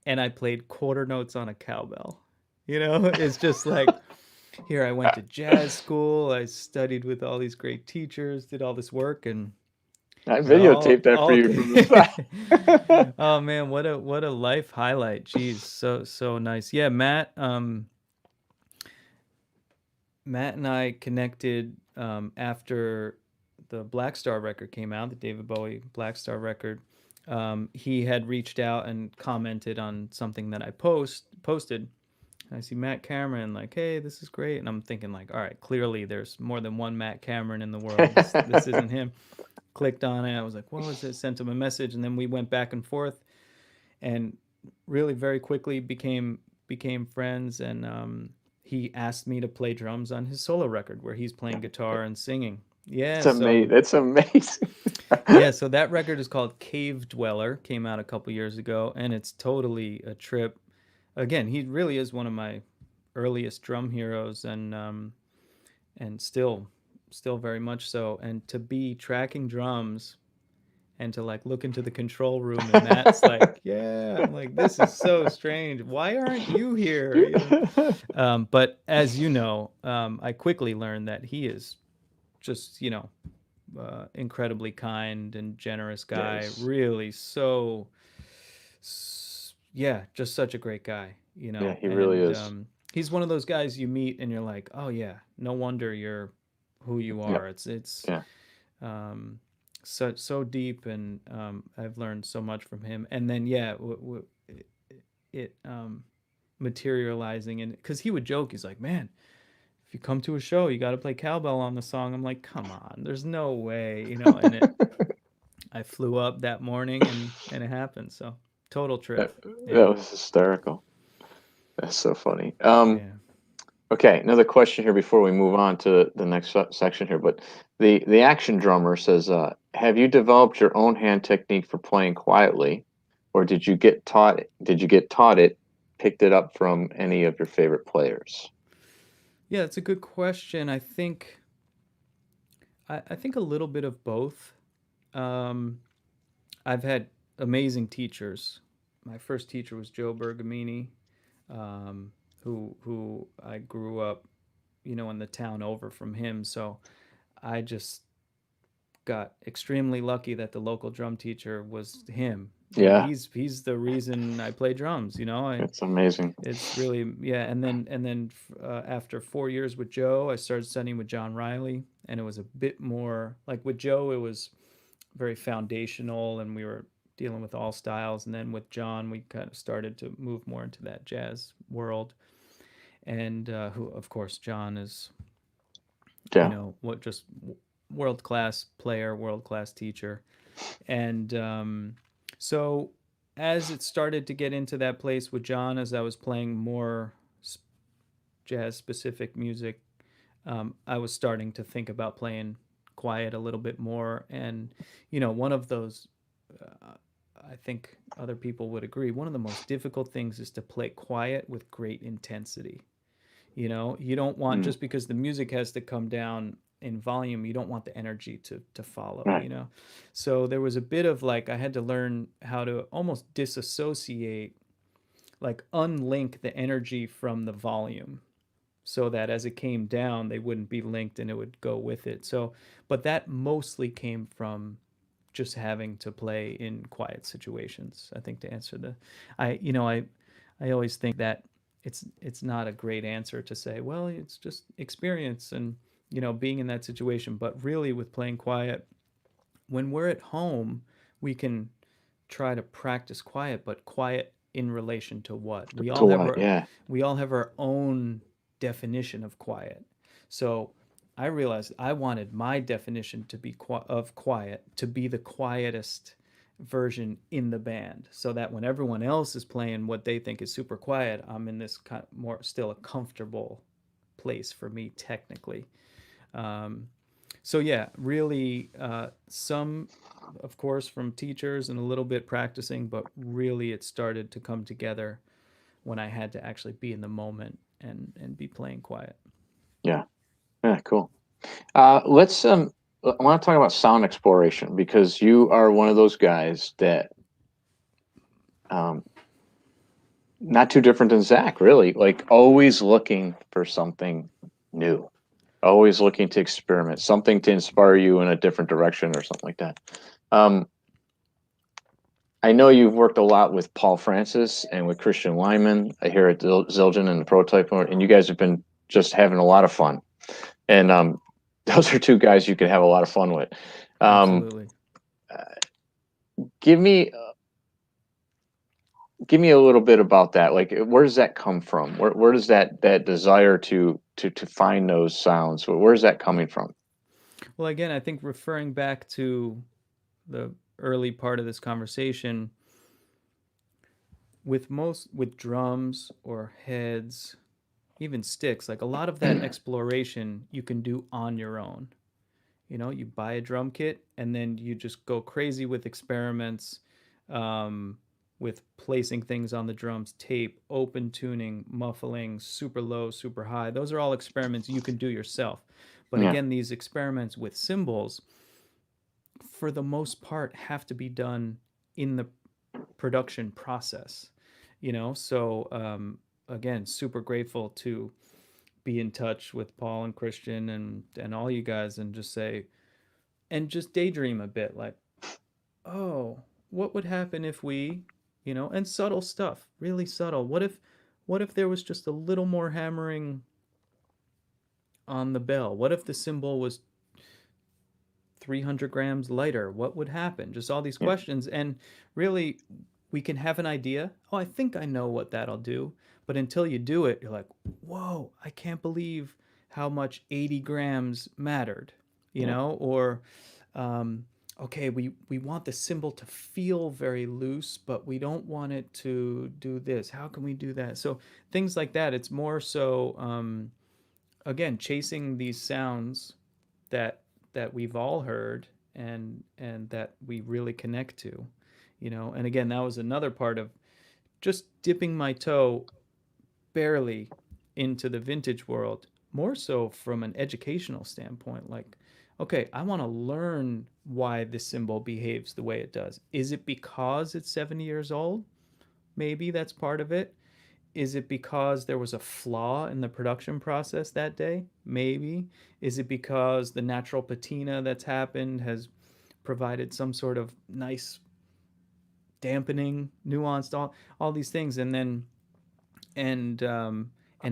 And I played quarter notes on a cowbell. It's just like, here I went to jazz school, I studied with all these great teachers, did all this work, and I it videotaped that for all you from the side. oh man, what a life highlight. Jeez, so nice. Yeah, Matt and I connected after the Black Star record came out, the David Bowie Black Star record. He had reached out and commented on something that I posted. I see Matt Cameron, like, hey, this is great, and I'm thinking like, all right, clearly there's more than one Matt Cameron in the world. This isn't him. Clicked on it. I was like, what was it? Sent him a message, and then we went back and forth, and really very quickly became friends. And he asked me to play drums on his solo record, where he's playing guitar and singing. Yeah, It's amazing. It's amazing. so that record is called Cave Dweller. Came out a couple years ago, and it's totally a trip. Again, he really is one of my earliest drum heroes, and still very much so. And to be tracking drums and to like look into the control room and Matt's like, yeah, I'm like, this is so strange. Why aren't you here? But as you know, I quickly learned that he is just, incredibly kind and generous guy. Yes. Really, so yeah, just such a great guy, Yeah, he really and is. he's one of those guys you meet and you're like, oh yeah, no wonder you're who you Yeah. are. It's Yeah. um, so deep, and I've learned so much from him. And then yeah, it materializing, and because he would joke, he's like, man, if you come to a show, you got to play cowbell on the song. I'm like, come on, there's no way, and I flew up that morning and it happened. So total trip. That, Yeah. that was hysterical. That's so funny. Yeah. Okay, another question here before we move on to the next section here. But the action drummer says, "Have you developed your own hand technique for playing quietly, or did you get taught? Did you get taught it? Picked it up from any of your favorite players?" Yeah, it's a good question. I think a little bit of both. Um, I've had amazing teachers. My first teacher was Joe Bergamini, who I grew up, in the town over from him. So I just got extremely lucky that the local drum teacher was him, and Yeah, he's the reason I play drums. it's amazing. It's really, yeah. And then after 4 years with Joe, I started studying with John Riley, and it was a bit more like with Joe. It was very foundational, and we were dealing with all styles. And then with John, we kind of started to move more into that jazz world. And who, of course, John is, Yeah, what just world class player, world class teacher. And so as it started to get into that place with John, as I was playing more jazz specific music, I was starting to think about playing quiet a little bit more. And, one of those, uh, I think other people would agree, one of the most difficult things is to play quiet with great intensity. You don't want, mm, just because the music has to come down in volume, you don't want the energy to follow, right. so there was a bit of like, I had to learn how to almost disassociate, like unlink the energy from the volume, so that as it came down they wouldn't be linked and it would go with it. So but that mostly came from just having to play in quiet situations. I think, to answer the I you know I always think that it's not a great answer to say, well, it's just experience and, being in that situation. But really, with playing quiet, when we're at home, we can try to practice quiet, but quiet in relation to what? We To all have what? our Yeah. we all have our own definition of quiet. So I realized I wanted my definition to be of quiet to be the quietest version in the band, so that when everyone else is playing what they think is super quiet, I'm in this kind of more still a comfortable place for me technically. Um, so yeah, really, some, of course, from teachers and a little bit practicing, but really it started to come together when I had to actually be in the moment and be playing quiet. Yeah. Yeah. Cool. Let's I want to talk about sound exploration because you are one of those guys that um not too different than Zach, really. Like always looking for something new, always looking to experiment, something to inspire you in a different direction or something like that. Um, I know you've worked a lot with Paul Francis and with Christian Lyman here at Zildjian and the Prototype, and you guys have been just having a lot of fun. And those are two guys you can have a lot of fun with. Um, Absolutely. give me give me a little bit about that. Like, where does that come from? Where does that desire to find those sounds? Where's that coming from? Well, again, I think referring back to the early part of this conversation, with drums or heads, even sticks, like a lot of that exploration you can do on your own. You buy a drum kit and then you just go crazy with experiments, um, with placing things on the drums, tape, open tuning, muffling, super low, super high. Those are all experiments you can do yourself. But Yeah, again, these experiments with cymbals, for the most part, have to be done in the production process, So again, super grateful to be in touch with Paul and Christian and all you guys, and just say, and just daydream a bit, like, oh, what would happen if we, and subtle stuff, really subtle. What if there was just a little more hammering on the bell? What if the cymbal was 300 grams lighter? What would happen? Just all these Yeah. questions. And really, we can have an idea. Oh, I think I know what that'll do. But until you do it, you're like, whoa, I can't believe how much 80 grams mattered, Yeah. Or, okay, we want the cymbal to feel very loose, but we don't want it to do this. How can we do that? So things like that. It's more so, again, chasing these sounds that we've all heard, and that we really connect to, and again, that was another part of just dipping my toe barely into the vintage world, more so from an educational standpoint. Like, okay, I want to learn why this cymbal behaves the way it does. Is it because it's 70 years old? Maybe that's part of it. Is it because there was a flaw in the production process that day? Maybe. Is it because the natural patina that's happened has provided some sort of nice dampening, nuanced, all these things? And then, and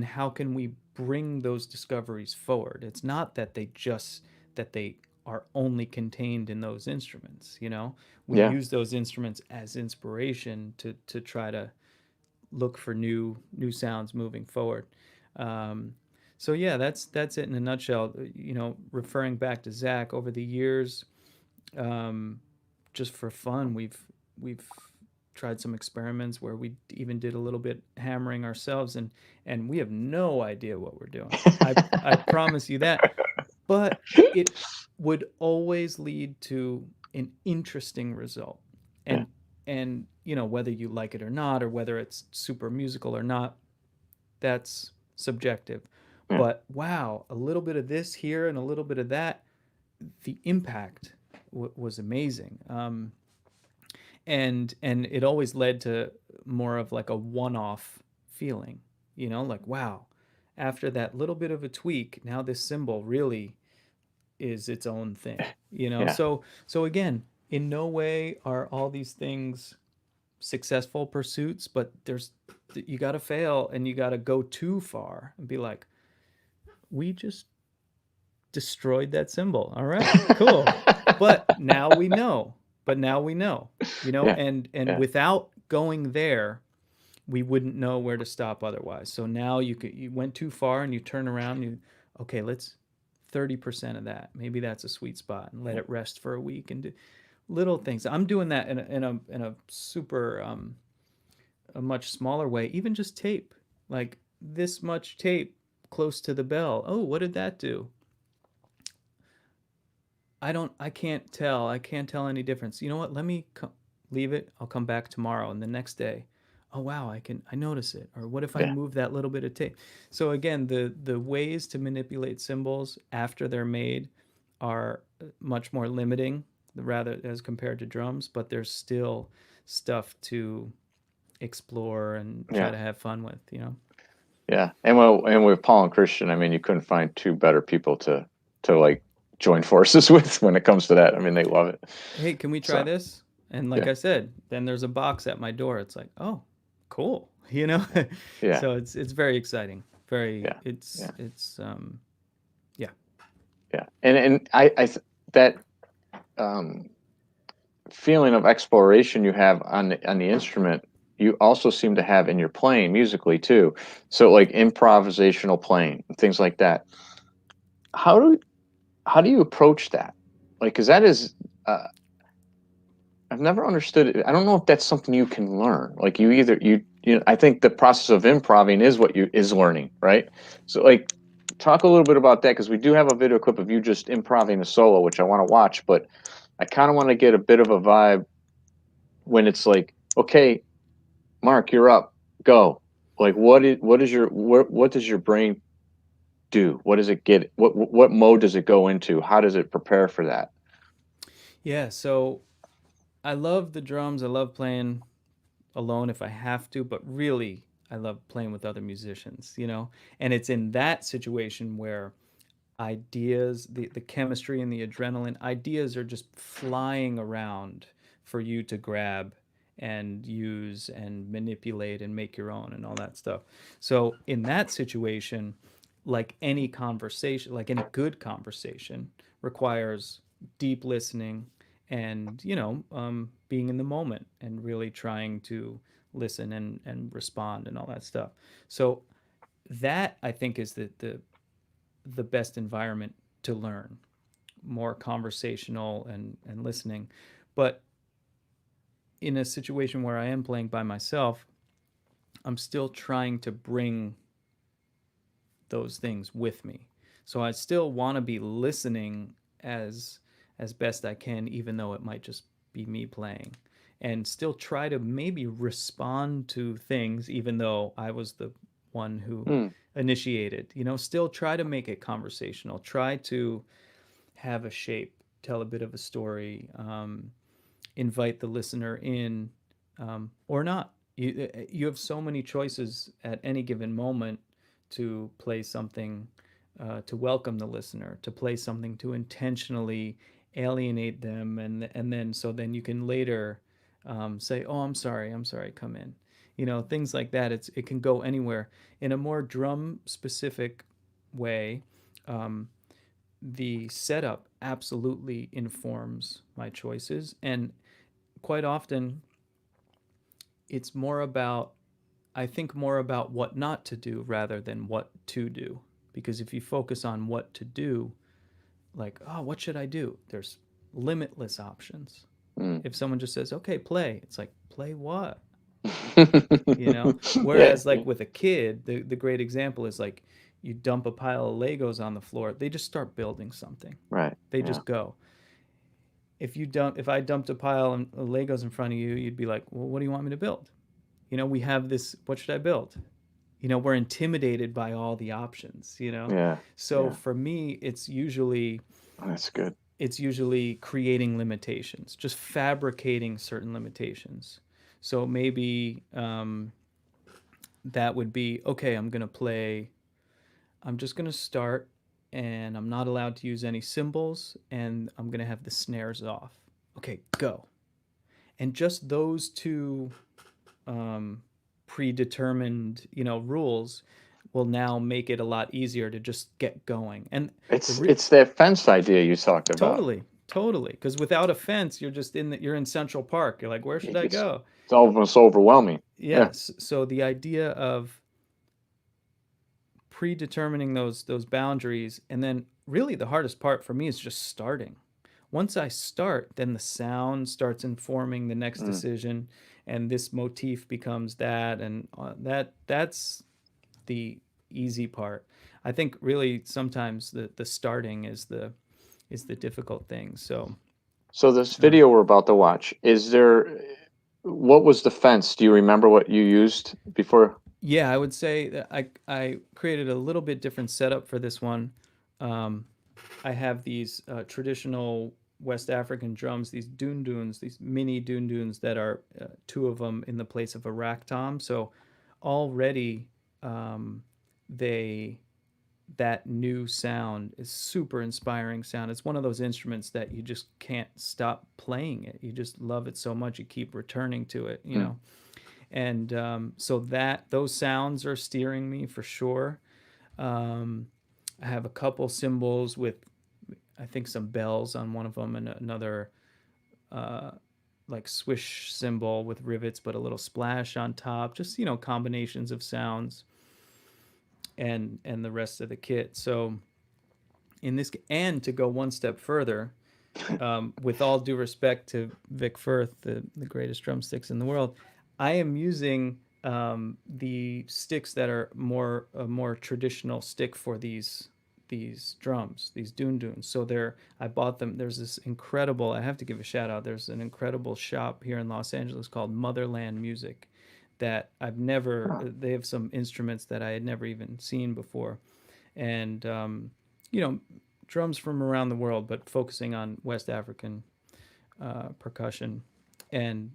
how can we bring those discoveries forward? It's not that they are only contained in those instruments. We Yeah. use those instruments as inspiration to try to look for new sounds moving forward. So yeah, that's it in a nutshell. Referring back to Zach, over the years, just for fun, we've tried some experiments where we even did a little bit hammering ourselves, and we have no idea what we're doing. I promise you that. But it would always lead to an interesting result. Yeah. And whether you like it or not, or whether it's super musical or not, that's subjective. Yeah. But wow, a little bit of this here and a little bit of that, the impact was amazing. And it always led to more of like a one-off feeling, like, wow, after that little bit of a tweak, now this cymbal really is its own thing. Yeah. So again, in no way are all these things successful pursuits, but you got to fail, and you got to go too far and be like, we just destroyed that cymbal. All right, cool. But now we know. Yeah. And Yeah. without going there, we wouldn't know where to stop otherwise. So now you went too far, and you turn around, and okay, let's 30% of that. Maybe that's a sweet spot, and let it rest for a week, and do little things. I'm doing that in a super a much smaller way. Even just tape, like this much tape close to the bell. Oh, what did that do? I can't tell. I can't tell any difference. You know what? Let me leave it. I'll come back tomorrow, and the next day, oh wow, I notice it. Or what if I Yeah. move that little bit of tape? So again, the ways to manipulate cymbals after they're made are much more limiting, rather, as compared to drums, but there's still stuff to explore and try Yeah. to have fun with, Yeah. And with Paul and Christian, I mean, you couldn't find two better people to like join forces with when it comes to that. I mean, they love it. Hey, can we try So this? And like yeah. I said, then there's a box at my door. It's like, oh, cool, Yeah. So it's very exciting. Very, Yeah. Yeah. yeah. Yeah. And that um feeling of exploration you have on the instrument, you also seem to have in your playing musically too. So like improvisational playing and things like that. How do how do you approach that? Like, because that is, I've never understood it. I don't know if that's something you can learn. Like you either I think the process of improving is what you is learning, right? So like, talk a little bit about that, because we do have a video clip of you just improving a solo, which I want to watch, but I kind of want to get a bit of a vibe when it's like, okay, Mark, you're up, go. Like, what does your brain do? What does it get? What mode does it go into? How does it prepare for that? Yeah, so I love the drums. I love playing alone if I have to, but really I love playing with other musicians, you know? And it's in that situation where ideas, the chemistry and the adrenaline, ideas are just flying around for you to grab and use and manipulate and make your own and all that stuff. So in that situation, like any conversation, like any good conversation, requires deep listening and being in the moment and really trying to listen and respond and all that stuff. So that I think is the best environment to learn, more conversational and listening. But in a situation where I am playing by myself, I'm still trying to bring those things with me. So I still want to be listening as best I can, even though it might just be me playing, and still try to maybe respond to things, even though I was the one who Hmm. initiated. Still try to make it conversational. Try to have a shape, tell a bit of a story, invite the listener in, or not. You have so many choices at any given moment to play something to welcome the listener, to play something to intentionally alienate them, and then so then you can later say, "Oh, I'm sorry, come in." Things like that. It can go anywhere in a more drum specific way. Um, the setup absolutely informs my choices, and quite often it's more about, I think more about what not to do rather than what to do, because if you focus on what to do, like, oh, what should I do, there's limitless options. Hmm. If someone just says, okay, play, it's like, play what? Yeah, Whereas like with a kid, the great example is like, you dump a pile of Legos on the floor, they just start building something. right. They Yeah. just go. If I dumped a pile of Legos in front of you, you'd be like, well, what do you want me to build? We have this, what should I build? We're intimidated by all the options. Yeah. So Yeah. for me, That's good. it's usually creating limitations, just fabricating certain limitations. So maybe that would be, okay, I'm just going to start, and I'm not allowed to use any cymbals, and I'm going to have the snares off. Okay, go. And just those two um, predetermined, rules will now make it a lot easier to just get going. And the It's that fence idea you talked about. totally, totally, because without a fence, you're in Central Park. You're like, where should I It's go? it's almost overwhelming. Yeah. Yes. So the idea of predetermining those boundaries, and then really the hardest part for me is just starting. Once I start, then the sound starts informing the next Mm. decision, and this motif becomes that, and that's the easy part. I think really sometimes the starting is the difficult thing. So So this uh, video we're about to watch, what was the fence? Do you remember what you used before? yeah, I would say that I created a little bit different setup for this one. Um, I have these traditional West African drums, these dunduns, these mini dunduns that are two of them in the place of a rack tom. So already um, they that new sound is super inspiring sound. It's one of those instruments that you just can't stop playing it. You just love it so much you keep returning to it. Mm. And so that those sounds are steering me for sure. Um, I have a couple cymbals with, I think, some bells on one of them, and another uh, like swish cymbal with rivets, but a little splash on top. Just combinations of sounds, and the rest of the kit. So in this, and to go one step further, with all due respect to Vic Firth, the greatest drumsticks in the world, I am using the sticks that are a more traditional stick for these drums, these dunes. So I bought them. There's this incredible. I have to give a shout out. There's an incredible shop here in Los Angeles called Motherland Music, that I've never. Huh. They have some instruments that I had never even seen before, and you know drums from around the world, but focusing on West African percussion, and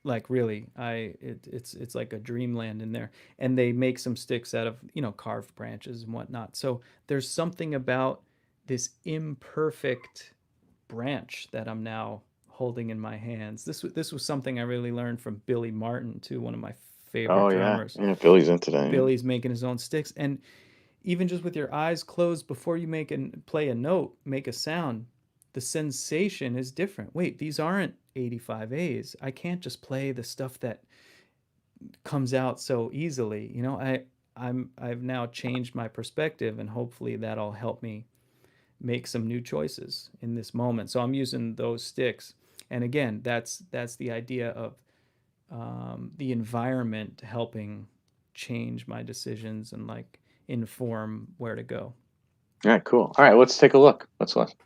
like really, it's like a dreamland in there. And they make some sticks out of, you know, carved branches and whatnot. So there's something about this imperfect branch that I'm now holding in my hands. This was something I really learned from Billy Martin too, one of my favorite Oh yeah, drummers. yeah. Billy's into that. Yeah. Billy's making his own sticks, and even just with your eyes closed before you play a note, make a sound, the sensation is different. Wait, these aren't 85 A's. I can't just play the stuff that comes out so easily. You know, I've now changed my perspective, and hopefully that'll help me make some new choices in this moment. So I'm using those sticks, and again, that's the idea of the environment helping change my decisions and like inform where to go. All right, cool. All right, let's take a look. Let's listen.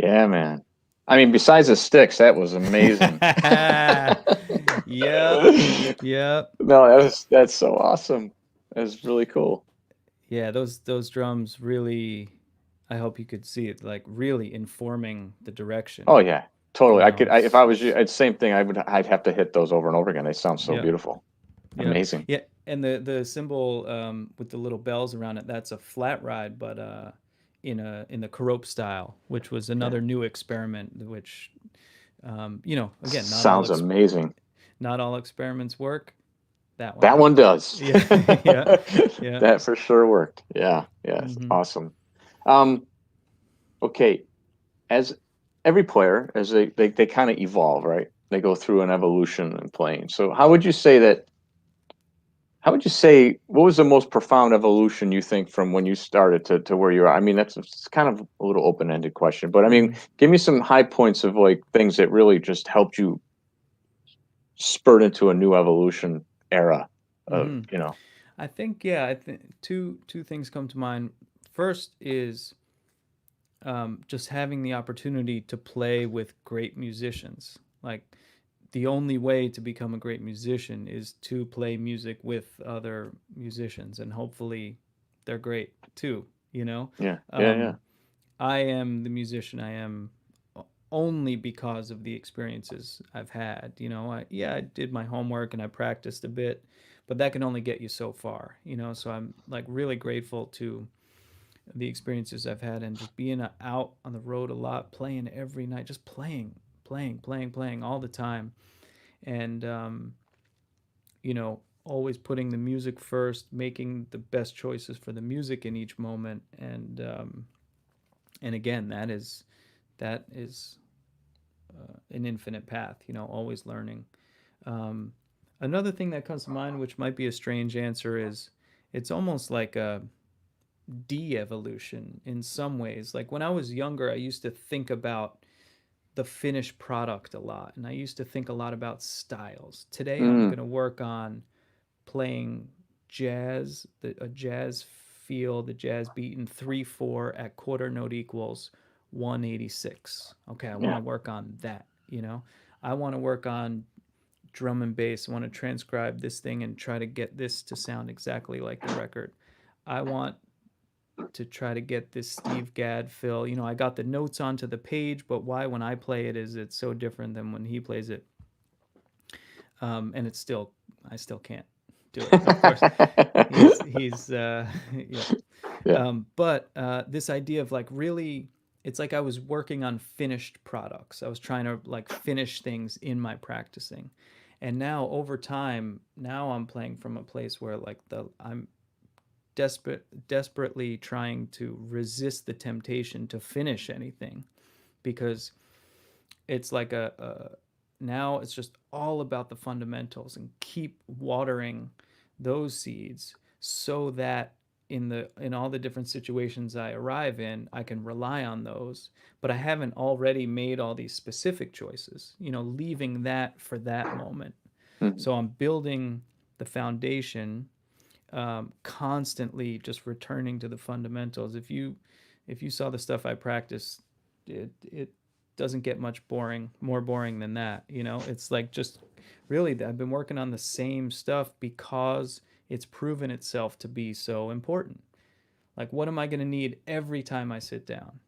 Yeah, man. I mean, besides the sticks, that was amazing. Yep. Yep. No, that's so awesome. That's really cool. Yeah, those drums really, I hope you could see it, like really informing the direction, Oh yeah, totally. you I know. could, if I was you, it's same thing. I'd have to hit those over and over again. They sound so Yep. beautiful. Yep. Amazing. Yeah, and the cymbal with the little bells around it, that's a flat ride, but in the Carope style, which was Yeah. another new experiment, which again, Sounds amazing. not all experiments work. That one That did. one does. Yeah. Yeah. Yeah. That for sure worked. Yeah. Yeah. It's Hmm. awesome. Um, okay. As every player, as they kind of evolve, right? They go through an evolution in playing. So how would you say, what was the most profound evolution you think from when you started to where you are? I mean, it's kind of a little open-ended question, but I mean, Hmm. give me some high points of like things that really just helped you spurt into a new evolution era of, Hmm. I think, yeah, I think two things come to mind. First is just having the opportunity to play with great musicians. Like the only way to become a great musician is to play music with other musicians, and hopefully they're great too. You know, yeah, yeah, yeah. um, I am the musician I am only because of the experiences I've had. I did my homework and I practiced a bit, but that can only get you so far. So I'm like really grateful to the experiences I've had and just being out on the road a lot, playing every night, just playing all the time, and always putting the music first, making the best choices for the music in each moment, and again, that is an infinite path. Always learning. Um, Another thing that comes to mind, which might be a strange answer, is it's almost like a de-evolution in some ways. Like when I was younger, I used to think about the finished product a lot, and I used to think a lot about styles. Today, I'm Mm, going to work on playing a jazz feel, the jazz beat in 3/4 at quarter note equals 186. Okay, I want yeah, to work on that. I want to work on drum and bass. I want to transcribe this thing and try to get this to sound exactly like the record. I want to try to get this Steve Gadd fill. I got the notes onto the page, but why when I play it is it's so different than when he plays it. And I still can't do it. Of course, he's yeah. yeah, But this idea of like really, it's like I was working on finished products. I was trying to like finish things in my practicing, and now over time, now I'm playing from a place where like I'm desperately trying to resist the temptation to finish anything, because it's like now it's just all about the fundamentals and keep watering those seeds so that in all the different situations I arrive in, I can rely on those, but I haven't already made all these specific choices, leaving that for that moment. mm, So I'm building the foundation, constantly just returning to the fundamentals. If you saw the stuff I practice, it doesn't get much more boring than that. It's like just really I've been working on the same stuff because it's proven itself to be so important. Like, what am I going to need every time I sit down?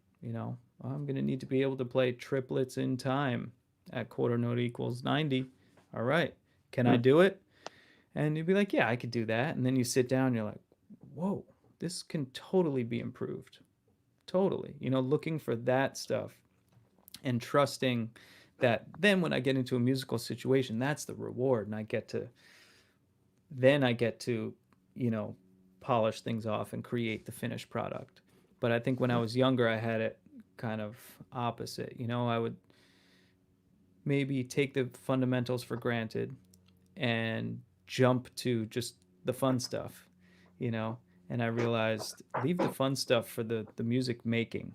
I'm going to need to be able to play triplets in time at quarter note equals 90. All right, can I mm. do it? And you'd be like, yeah, I could do that. And then you sit down and you're like, whoa, this can totally be improved. Totally. Looking for that stuff and trusting that then when I get into a musical situation, that's the reward. And I get to, you know, polish things off and create the finished product. But I think when I was younger, I had it kind of opposite. I would maybe take the fundamentals for granted and jump to just the fun stuff, you know. And I realized leave the fun stuff for the music making,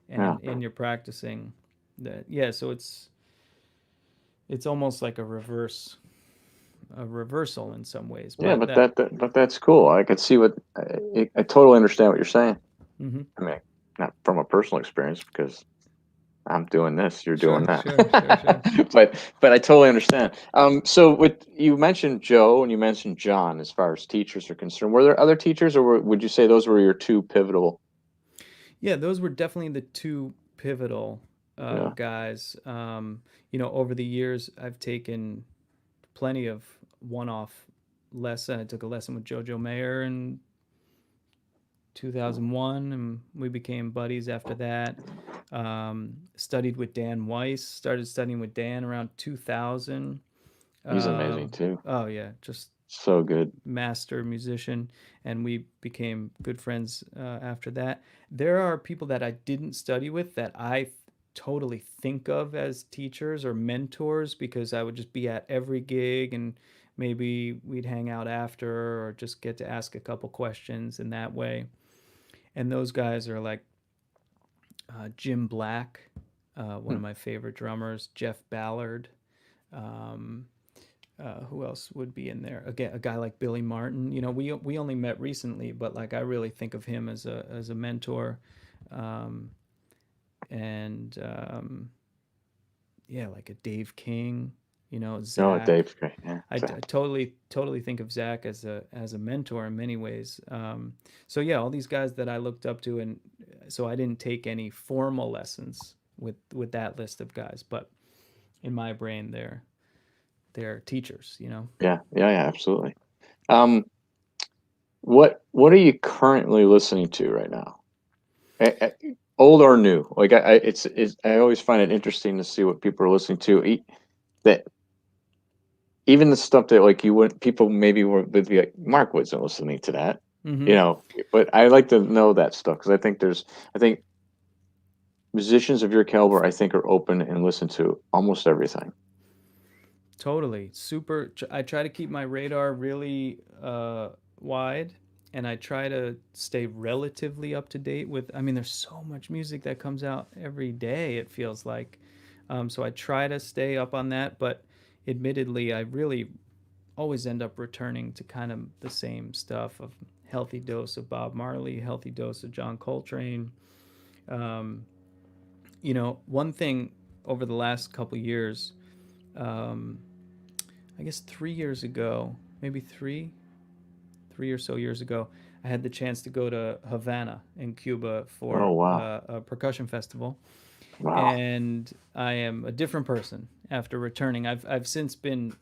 Yeah, and you're practicing that. Yeah, so it's almost like a reversal in some ways, yeah, but but that. but that's cool. I could see I totally understand what you're saying. Hmm. I mean, not from a personal experience because I'm doing this, you're doing Sure, that. sure, sure, sure. But I totally understand. So with you mentioned Joe and you mentioned John as far as teachers are concerned. Were there other teachers, or would you say those were your two pivotal? Yeah, those were definitely the two pivotal Yeah, guys. Over the years, I've taken plenty of one-off lesson. I took a lesson with Jojo Mayer in 2001, and we became buddies after that. Studied with Dan Weiss. Started studying with Dan around 2000. he's amazing Um, too. oh yeah, just So good. master musician, and we became good friends after that. There are people that I didn't study with that I totally think of as teachers or mentors because I would just be at every gig and maybe we'd hang out after or just get to ask a couple questions in that way. And those guys are like Jim Black, one Hmm. of my favorite drummers, Jeff Ballard. Um, who else would be in there? Again, a guy like Billy Martin. We only met recently, but like I really think of him as a mentor, um, and yeah, like a Dave King. Oh, Zach. Dave, great. Yeah, I exactly. totally think of Zach as a mentor in many ways. So yeah, all these guys that I looked up to, and so I didn't take any formal lessons with that list of guys, but in my brain, they're teachers. Yeah, yeah, yeah, absolutely. Um, what are you currently listening to right now? Old or new? Like it's I always find it interesting to see what people are listening to. That even the stuff that like you would people maybe would be like Mark wasn't listening to that, Mm-hmm. you know. But I like to know that stuff because I think musicians of your caliber I think are open and listen to almost everything. Totally. Super. I try to keep my radar really wide and I try to stay relatively up to date with. I mean, there's so much music that comes out every day, it feels like. So I try to stay up on that, but admittedly, I really always end up returning to kind of the same stuff of healthy dose of Bob Marley, healthy dose of John Coltrane. Um, one thing over the last couple years, um, I guess 3 years ago, maybe three or so years ago, I had the chance to go to Havana in Cuba Oh for wow, a percussion festival, wow, and I am a different person after returning. I've since been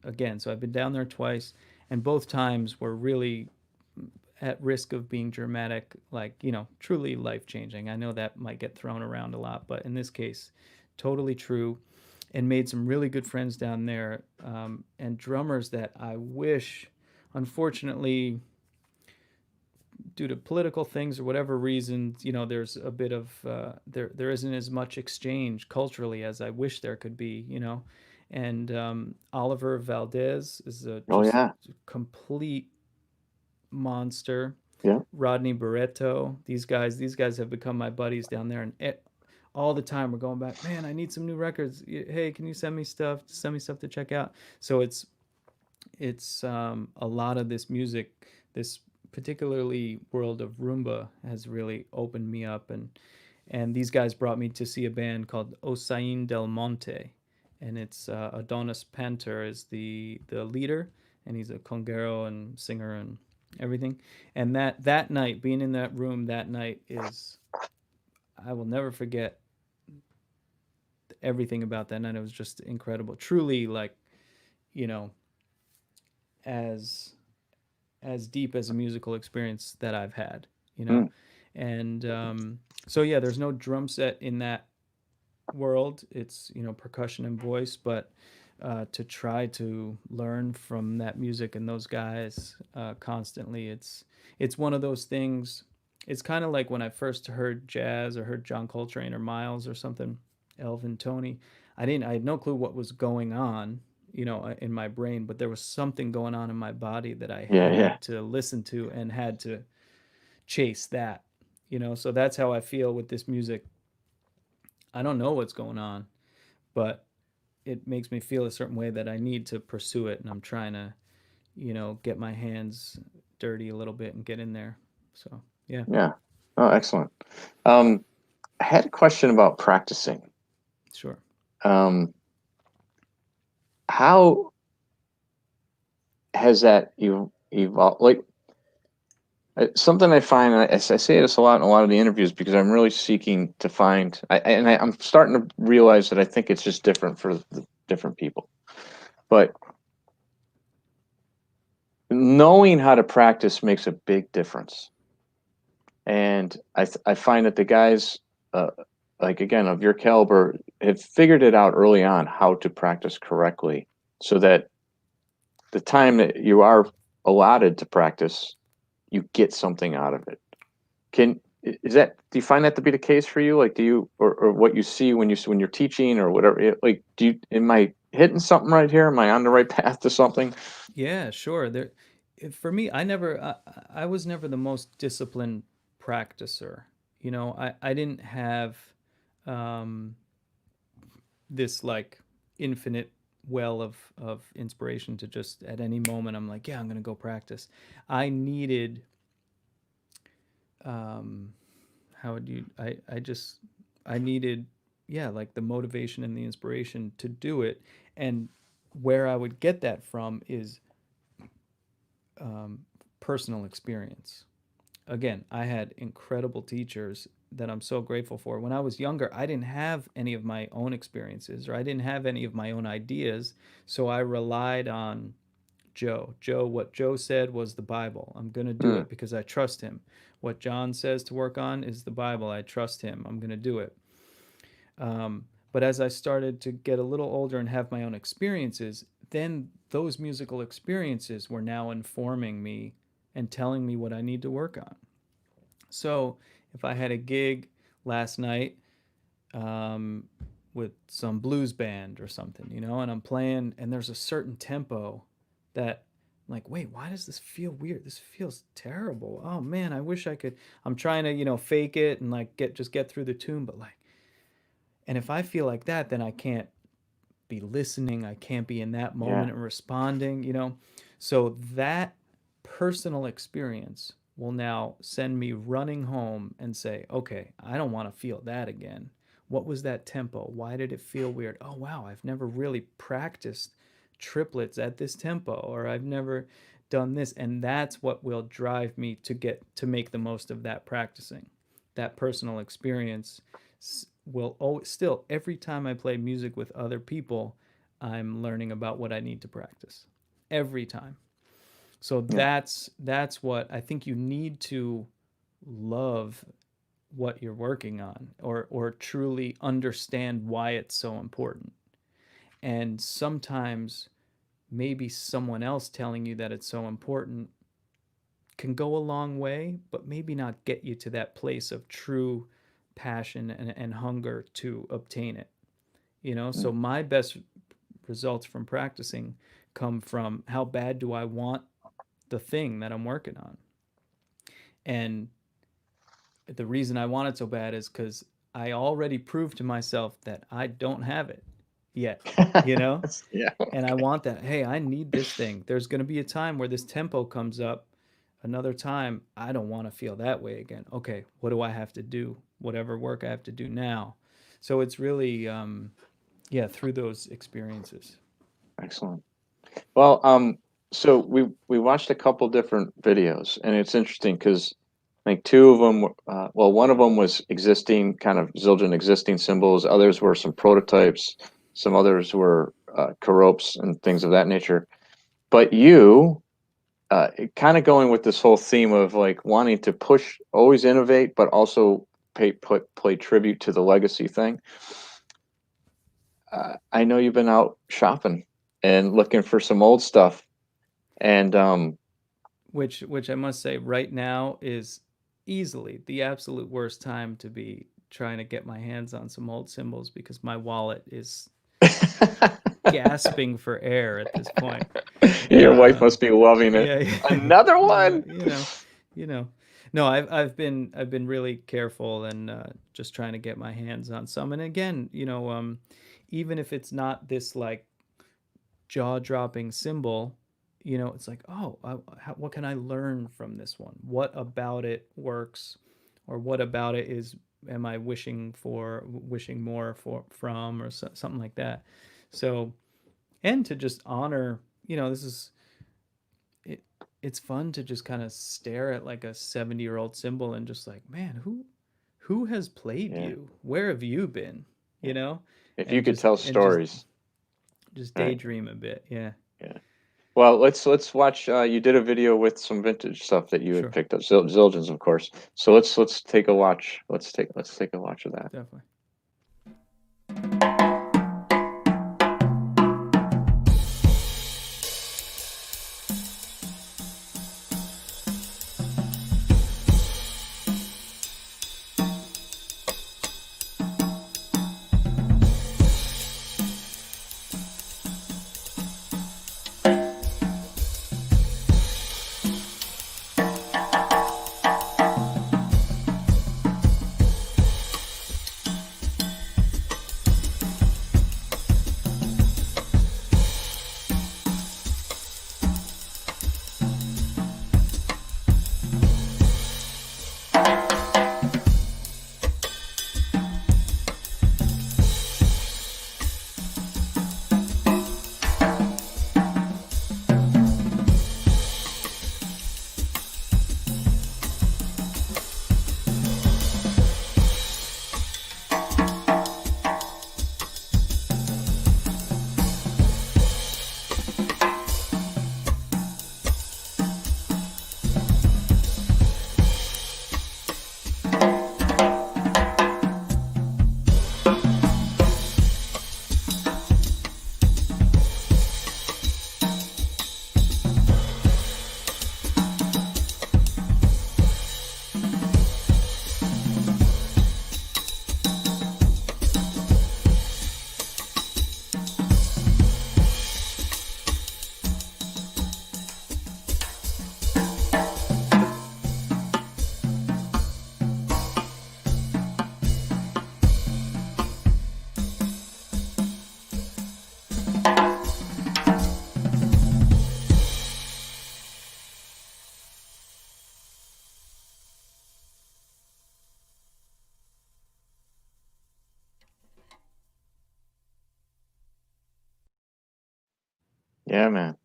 again, so I've been down there twice, and both times were really at risk of being dramatic, like truly life changing. I know that might get thrown around a lot, but in this case, totally true, and made some really good friends down there, and drummers that I wish, unfortunately, due to political things or whatever reasons, there's a bit of there isn't as much exchange culturally as I wish there could be, and Oliver Valdez is a oh just yeah, complete monster. yeah, Rodney Barreto, these guys have become my buddies down there, and all the time we're going back. Man, I need some new records. Hey, can you send me stuff? Send me stuff to check out. So it's a lot of this music, this particularly world of rumba has really opened me up, and these guys brought me to see a band called Osain Del Monte, and it's Adonis Panter is the leader, and he's a conguero and singer and everything. And that night, being in that room that night is I will never forget everything about that night. It was just incredible, truly like you know as as deep as a musical experience that I've had, you know? mm, And so, yeah, there's no drum set in that world. It's, percussion and voice, but to try to learn from that music and those guys constantly, it's one of those things. It's kind of like when I first heard jazz or heard John Coltrane or Miles or something, Elvin Tony. I had no clue what was going on, in my brain, but there was something going on in my body that I yeah, yeah, had to listen to and had to chase that, So that's how I feel with this music. I don't know what's going on, but it makes me feel a certain way that I need to pursue it, and I'm trying to, get my hands dirty a little bit and get in there. So yeah. yeah. Oh, excellent. Um, I had a question about practicing. Sure. Um, how has that evolved? Like something I find, and I say this a lot in a lot of the interviews because I'm really seeking to find, I'm starting to realize that I think it's just different for the different people. But knowing how to practice makes a big difference. And I find that the guys, uh, like again, of your caliber, have figured it out early on how to practice correctly so that the time that you are allotted to practice, you get something out of it. Is that, do you find that to be the case for you? Like, do you, or what you see when you're teaching or whatever, like, am I hitting something right here? Am I on the right path to something? Yeah, sure. For me, I was never the most disciplined practicer. I didn't have um, this like infinite well of inspiration to just at any moment I'm like, yeah, I'm gonna go practice. I needed um, how would you? I needed, yeah, like the motivation and the inspiration to do it, and where I would get that from is um, personal experience. Again, I had incredible teachers that I'm so grateful for. When I was younger, I didn't have any of my own experiences or I didn't have any of my own ideas. So I relied on Joe. What Joe said was the Bible. I'm going to do Hmm. it because I trust him. What John says to work on is the Bible. I trust him. I'm going to do it. But as I started to get a little older and have my own experiences, then those musical experiences were now informing me and telling me what I need to work on. So if I had a gig last night um, with some blues band or something, and I'm playing, and there's a certain tempo that I'm like, wait, why does this feel weird? This feels terrible. Oh man, I wish I could. I'm trying to, fake it and like get through the tune, but like, and if I feel like that, then I can't be listening. I can't be in that Yeah. moment and responding. So that personal experience will now send me running home and say, okay, I don't want to feel that again. What was that tempo? Why did it feel weird? Oh, wow, I've never really practiced triplets at this tempo, or I've never done this. And that's what will drive me to make the most of that practicing. That personal experience will always, still, every time I play music with other people, I'm learning about what I need to practice every time. So Yeah. that's what I think you need to love what you're working on, or truly understand why it's so important. And sometimes maybe someone else telling you that it's so important can go a long way, but maybe not get you to that place of true passion and hunger to obtain it. Mm. So my best results from practicing come from how bad do I want the thing that I'm working on. And the reason I want it so bad is because I already proved to myself that I don't have it yet, you know? Yeah. And I want that. Hey, I need this thing. There's going to be a time where this tempo comes up. Another time, I don't want to feel that way again. Okay, what do I have to do? Whatever work I have to do now. So it's really, yeah, through those experiences. Excellent. Well, so we watched a couple different videos, and it's interesting because like two of them, well, one of them was existing kind of Zildjian existing cymbals. Others were some prototypes. Some others were corropes and things of that nature. But you, kind of going with this whole theme of like wanting to push, always innovate, but also play tribute to the legacy thing. I know you've been out shopping and looking for some old stuff, and Which I must say right now is easily the absolute worst time to be trying to get my hands on some old cymbals because my wallet is gasping for air at this point. your wife Um, must be loving it. yeah, Another yeah, one. you know. No, I've been really careful and just trying to get my hands on some. And again, even if it's not this like jaw-dropping cymbal, it's like, oh, what can I learn from this one? What about it works, or what about it is am I wishing more from, or something like that. So, and to just honor, this is it. It's fun to just kind of stare at like a 70-year-old cymbal and just like, man, who has played Yeah. you? Where have you been? Yeah. If you And could tell stories, just right? daydream a bit. Yeah, Yeah. Well, let's watch. You did a video with some vintage stuff that you had sure, picked up, Zildjians, of course. So let's take a watch. Let's take a watch of that. definitely. Yeah, man.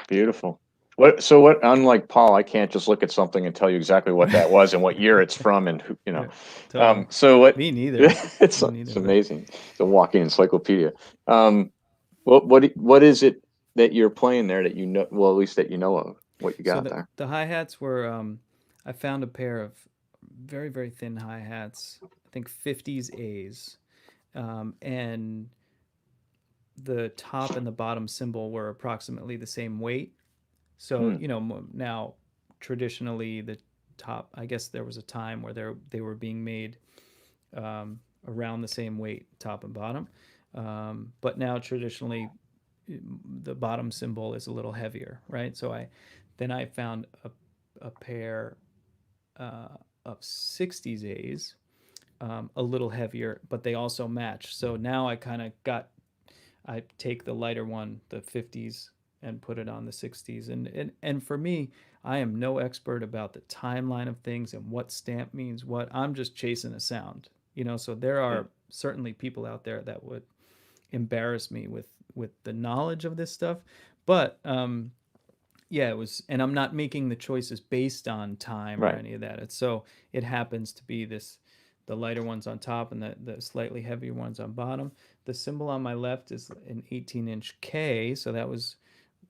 Beautiful. What, unlike Paul, I can't just look at something and tell you exactly what that was and what year it's from and who, Yeah, totally. So what, Me neither. it's Me neither. it's But amazing. It's a walking encyclopedia. What is it that you're playing there that you know, well, at least that you know of, what you so got there? the hi hats were, I found a pair of very very thin hi hats. I think 50s A's, and the top and the bottom cymbal were approximately the same weight. So, Hmm. now traditionally the top, I guess there was a time where they were being made, around the same weight, top and bottom. But now traditionally the bottom cymbal is a little heavier, right? So I found a pair, uh, of 60s A's, a little heavier, but they also match. So now I take the lighter one, the 50s, and put it on the 60s. And for me, I am no expert about the timeline of things and what stamp means what. I'm just chasing a sound, So there Yeah. are certainly people out there that would embarrass me with the knowledge of this stuff, but yeah, it was, and I'm not making the choices based on time or Right. any of that. It happens to be the lighter ones on top and the slightly heavier ones on bottom. The cymbal on my left is an 18-inch K, so that was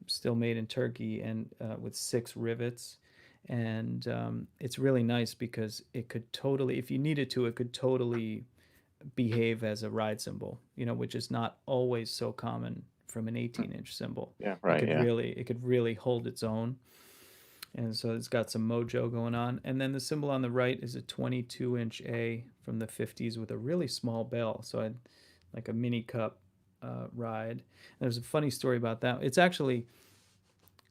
still made in Turkey, and with 6 rivets. And it's really nice because it could totally, if you needed to, it could totally behave as a ride cymbal, which is not always so common from an 18-inch cymbal. Yeah. It Right. could Yeah. really it could really hold its own, and so it's got some mojo going on. And then the cymbal on the right is a 22-inch A from the 50s with a really small bell, so I like a mini cup, ride. And there's a funny story about that. It's actually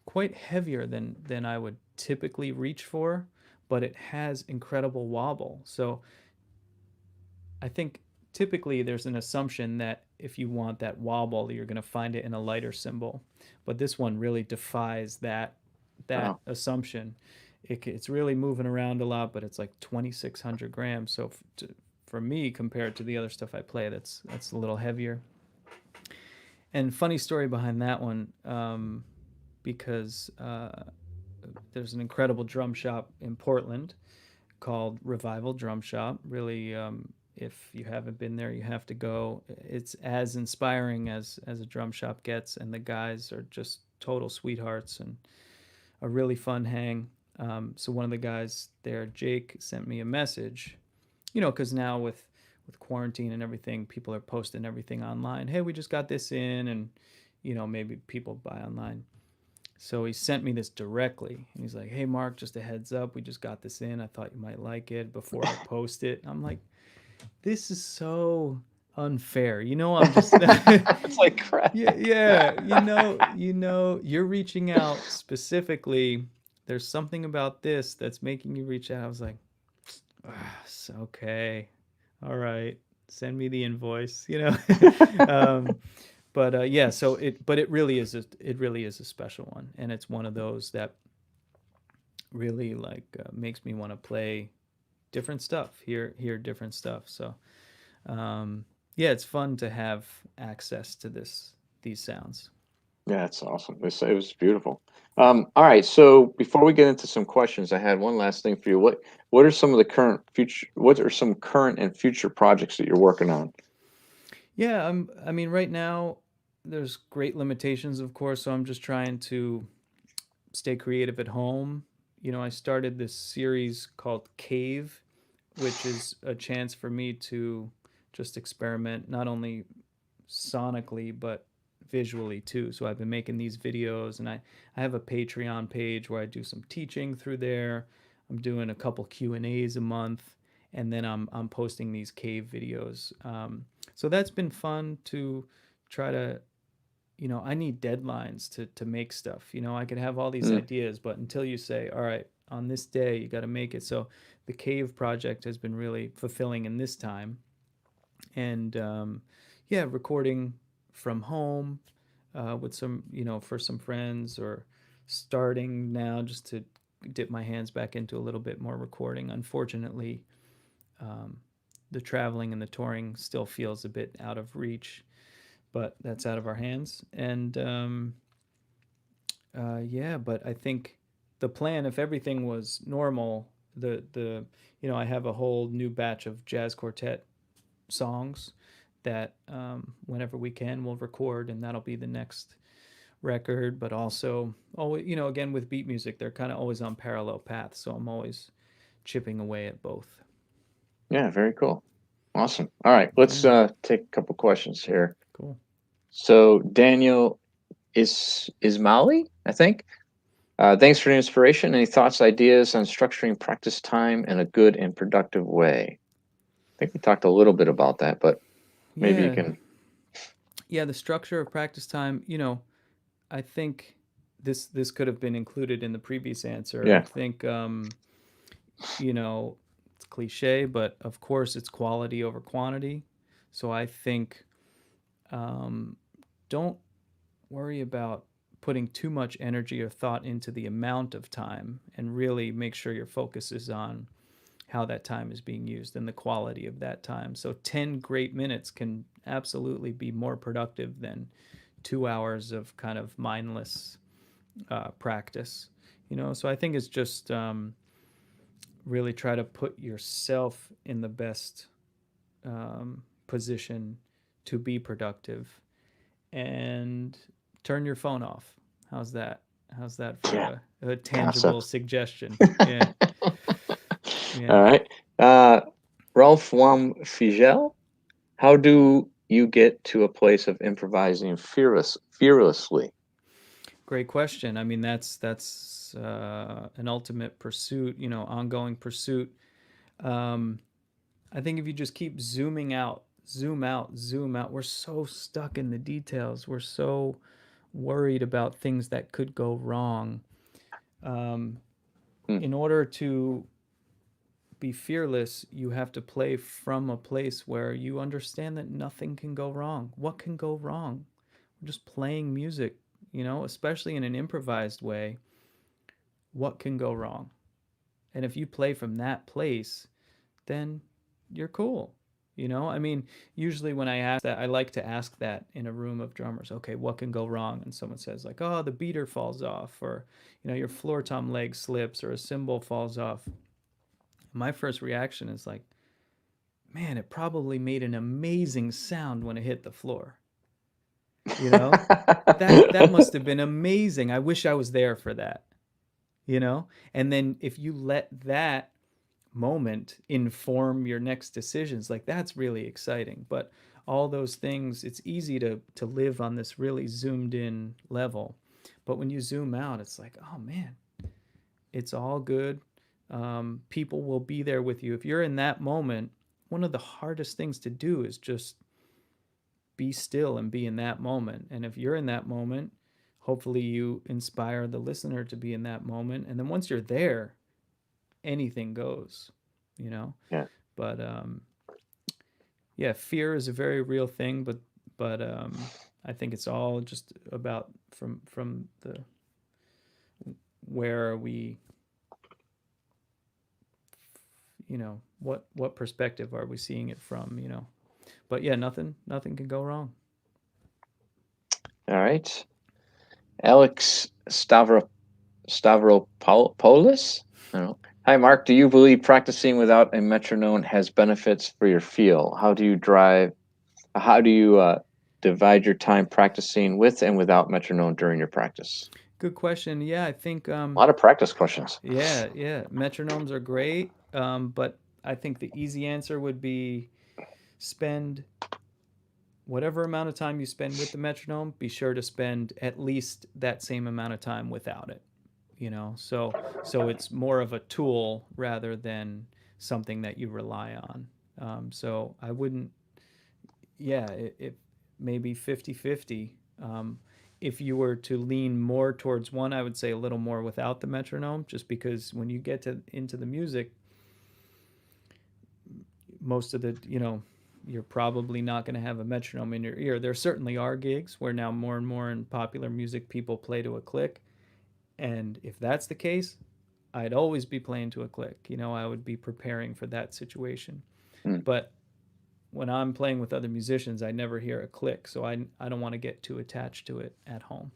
quite heavier than I would typically reach for, but it has incredible wobble. So I think typically there's an assumption that if you want that wobble, you're going to find it in a lighter cymbal, but this one really defies that Wow. assumption. It's really moving around a lot, but it's like 2,600 grams. So for me compared to the other stuff I play. That's a little heavier. And funny story behind that one, because there's an incredible drum shop in Portland called Revival Drum Shop. Really, if you haven't been there, you have to go. It's as inspiring as a drum shop gets, and the guys are just total sweethearts and a really fun hang. So one of the guys there, Jake, sent me a message, because now with quarantine and everything, people are posting everything online. Hey, we just got this in, and maybe people buy online. So he sent me this directly, and he's like, "Hey, Mark, just a heads up, we just got this in. I thought you might like it before I post it." I'm like, "This is so unfair." I'm just It's like crap. yeah. You're reaching out specifically. There's something about this that's making you reach out. I was like, okay, all right, send me the invoice. Yeah, so it really is a special one, and it's one of those that really makes me want to play different stuff, hear different stuff. So yeah, it's fun to have access to these sounds. Yeah, it's awesome. It was beautiful. All right, so before we get into some questions, I had one last thing for you. What are some of the what are some current and future projects that you're working on? Yeah, I mean, right now there's great limitations, of course, so I'm just trying to stay creative at home. I started this series called Cave, which is a chance for me to just experiment not only sonically but visually too. So I've been making these videos, and I have a Patreon page where I do some teaching through there. I'm doing a couple Q&As a month, and then I'm posting these cave videos. So that's been fun to try to, I need deadlines to make stuff. I could have all these Mm, ideas, but until you say, all right, on this day, you got to make it. So the cave project has been really fulfilling in this time. And yeah, recording from home with some, for some friends, or starting now just to dip my hands back into a little bit more recording. Unfortunately, um, the traveling and the touring still feels a bit out of reach, but that's out of our hands. And yeah, but I think the plan, if everything was normal, I have a whole new batch of jazz quartet songs that whenever we can, we'll record, and that'll be the next record. But also, always, again with beat music, they're kind of always on parallel paths, so I'm always chipping away at both. yeah, very cool. Awesome. All right, let's Yeah, take a couple questions here. cool. So Daniel is Mali, I think. Thanks for the inspiration. Any thoughts, ideas on structuring practice time in a good and productive way? I think we talked a little bit about that, but maybe you Yeah, can. yeah. The structure of practice time. I think this could have been included in the previous answer. I Yeah, think it's cliche, but of course it's quality over quantity. So I think um, don't worry about putting too much energy or thought into the amount of time, and really make sure your focus is on how that time is being used and the quality of that time. So 10 great minutes can absolutely be more productive than 2 hours of kind of mindless practice. So I think it's just really try to put yourself in the best position to be productive, and turn your phone off. How's that? How's that for yeah, a tangible concept. suggestion? Yeah, All yeah. right. Ralph Wam Figel, how do you get to a place of improvising fearlessly? Great question. I mean, that's an ultimate pursuit, ongoing pursuit. Um, I think if you just keep zooming out, zoom out, zoom out, we're so stuck in the details. We're so worried about things that could go wrong. Um, Hmm, in order to be fearless, you have to play from a place where you understand that nothing can go wrong. What can go wrong? We're just playing music, especially in an improvised way. What can go wrong? And if you play from that place, then you're cool. You know, I mean, usually when I ask that, I like to ask that in a room of drummers. Okay, what can go wrong? And someone says like, "Oh, the beater falls off," or your floor tom leg slips, or a cymbal falls off. My first reaction is like, "Man, it probably made an amazing sound when it hit the floor." You know, that must have been amazing. I wish I was there for that. You know, and then if you let that moment inform your next decisions, like that's really exciting. But all those things, it's easy to live on this really zoomed in level, but when you zoom out, it's like, oh man, it's all good. People will be there with you if you're in that moment. One of the hardest things to do is just be still and be in that moment. And if you're in that moment, hopefully you inspire the listener to be in that moment, and then once you're there, anything goes, you know. Yeah. But yeah, fear is a very real thing, but I think it's all just about from the where are we, what perspective are we seeing it from, But yeah, nothing can go wrong. All right. Alex Stavropoulos. I don't know. Hi, Mark. Do you believe practicing without a metronome has benefits for your feel? How do you divide your time practicing with and without metronome during your practice? Good question. Yeah, I think A lot of practice questions. yeah, metronomes are great, but I think the easy answer would be spend whatever amount of time you spend with the metronome, be sure to spend at least that same amount of time without it. So it's more of a tool rather than something that you rely on. So I wouldn't, yeah, it maybe 50-50. If you were to lean more towards one, I would say a little more without the metronome, just because when you get into the music, most of the, you're probably not going to have a metronome in your ear. There certainly are gigs where now more and more in popular music people play to a click. And if that's the case, I'd always be playing to a click. I would be preparing for that situation. Hmm. But when I'm playing with other musicians, I never hear a click. So I don't want to get too attached to it at home.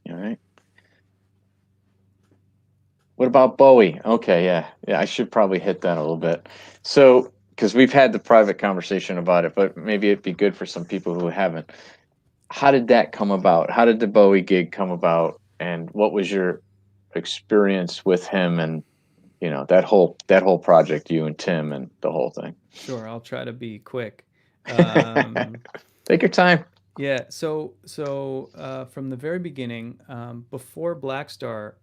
All right. What about Bowie? Okay, yeah. Yeah, I should probably hit that a little bit. So, because we've had the private conversation about it, but maybe it'd be good for some people who haven't. How did that come about? How did the Bowie gig come about? And what was your experience with him and that whole project, you and Tim and the whole thing? Sure, I'll try to be quick. Um, Take your time. Yeah, so from the very beginning, before Black Star,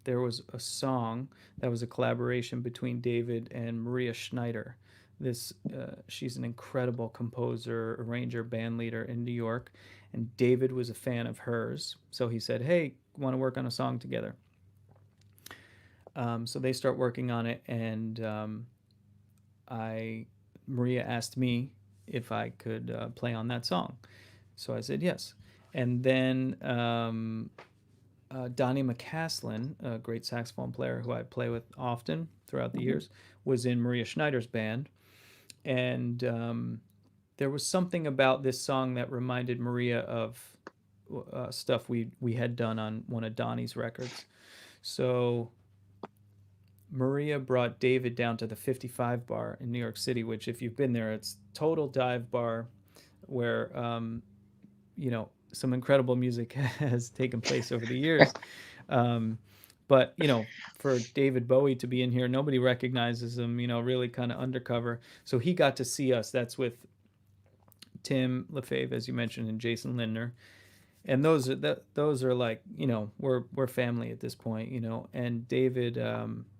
there was a song that was a collaboration between David and Maria Schneider. She's an incredible composer, arranger, band leader in New York, and David was a fan of hers. So he said, "Hey, want to work on a song together?" So they start working on it, and I Maria asked me if I could play on that song. So I said yes. And then Donnie McCaslin, a great saxophone player who I play with often throughout the years, was in Maria Schneider's band. And there was something about this song that reminded Maria of stuff we had done on one of Donnie's records. So Maria brought David down to the 55 bar in New York City, which, if you've been there, it's total dive bar where some incredible music has taken place over the years. But for David Bowie to be in here, nobody recognizes him. Really kind of undercover. So he got to see us. That's with Tim LaFave, as you mentioned, and Jason Lindner. And those are like, we're family at this point. And David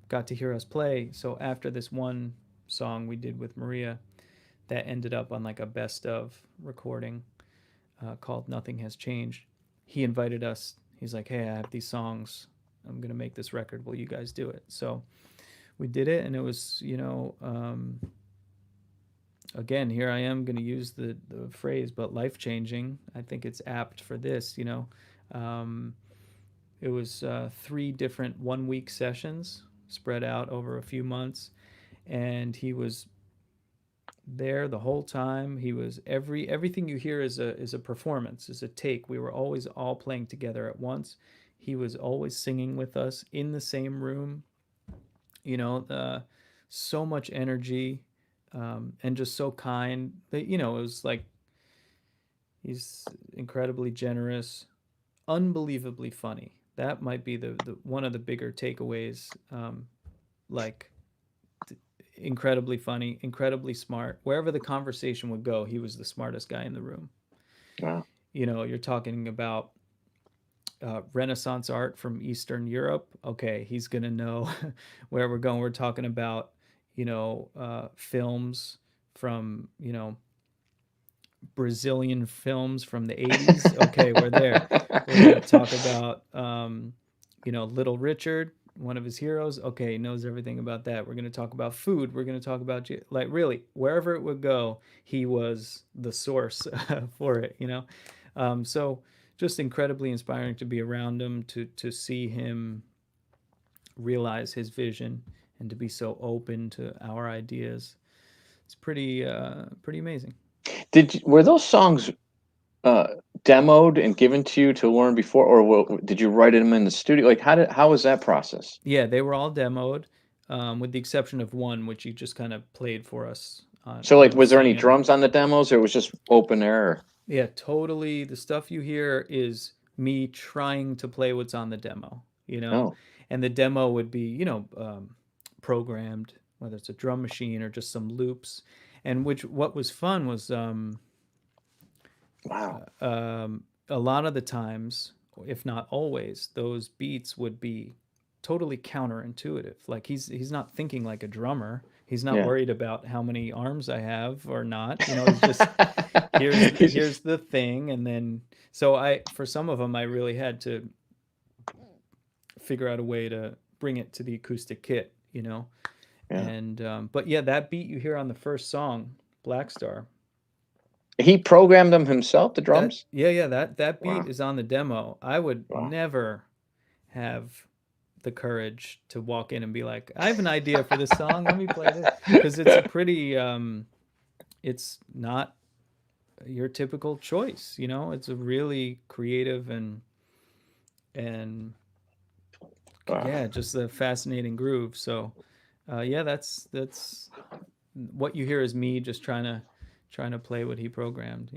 got to hear us play. So after this one song we did with Maria, that ended up on like a best of recording called Nothing Has Changed. He invited us. He's like, "Hey, I have these songs. I'm going to make this record. Will you guys do it?" So we did it, and it was, again, here I am going to use the phrase, but life-changing. I think it's apt for this, It was 3 different one-week sessions spread out over a few months, and he was there the whole time. He was everything you hear is a performance, is a take. We were always all playing together at once. He was always singing with us in the same room. You know, so much energy, and just so kind. But it was like he's incredibly generous, unbelievably funny. That might be the one of the bigger takeaways. Like incredibly funny, incredibly smart. Wherever the conversation would go, he was the smartest guy in the room. Wow. You're talking about Renaissance art from Eastern Europe. Okay, he's gonna know where we're going. We're talking about films from Brazilian films from the 80s. Okay, we're there. We're going to talk about, Little Richard, one of his heroes. Okay, he knows everything about that. We're going to talk about food. We're going to talk about, like, really, wherever it would go, he was the source for it. So just incredibly inspiring to be around him, to see him realize his vision and to be so open to our ideas. It's pretty amazing. Were those songs uh, demoed and given to you to learn before, or did you write them in the studio? Like, how was that process? Yeah, they were all demoed, with the exception of one, which you just kind of played for us on, So, like, was there any singing. drums on the demos, or it was just open air? Yeah, totally. The stuff you hear is me trying to play what's on the demo. Oh, And the demo would be, programmed, whether it's a drum machine or just some loops. And what was fun was, wow. a lot of the times, if not always, those beats would be totally counterintuitive. Like he's not thinking like a drummer. He's not Yeah. worried about how many arms I have or not. He's just here's the thing, and then so I for some of them I really had to figure out a way to bring it to the acoustic kit. Yeah. And but yeah, that beat you hear on the first song, Black Star, He programmed them himself, the that drums? yeah, that beat Wow. is on the demo. I would Wow. never have the courage to walk in and be like, I have an idea for this song, let me play this, because it's a pretty it's not your typical choice. It's a really creative and Wow. yeah, just a fascinating groove. So yeah, that's what you hear is me just trying to play what he programmed.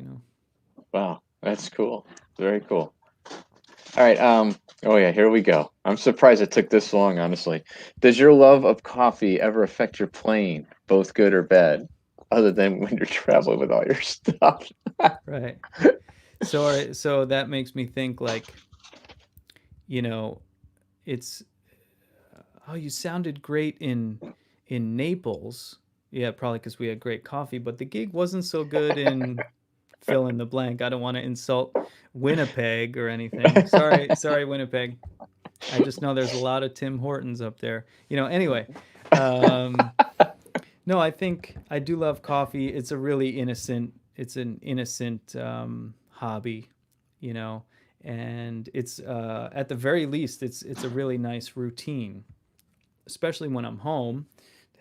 Wow. That's cool. Very cool. All right. Oh yeah, here we go. I'm surprised it took this long, honestly. Does your love of coffee ever affect your playing, both good or bad, other than when you're traveling with all your stuff? Right. So that makes me think, like, you know it's oh, you sounded great in Naples. Yeah, probably because we had great coffee, but the gig wasn't so good in fill in the blank. I don't want to insult Winnipeg or anything. Sorry, Winnipeg. I just know there's a lot of Tim Hortons up there. Anyway, um, no, I think I do love coffee. It's an innocent hobby, you know, and it's at the very least, it's a really nice routine, especially when I'm home,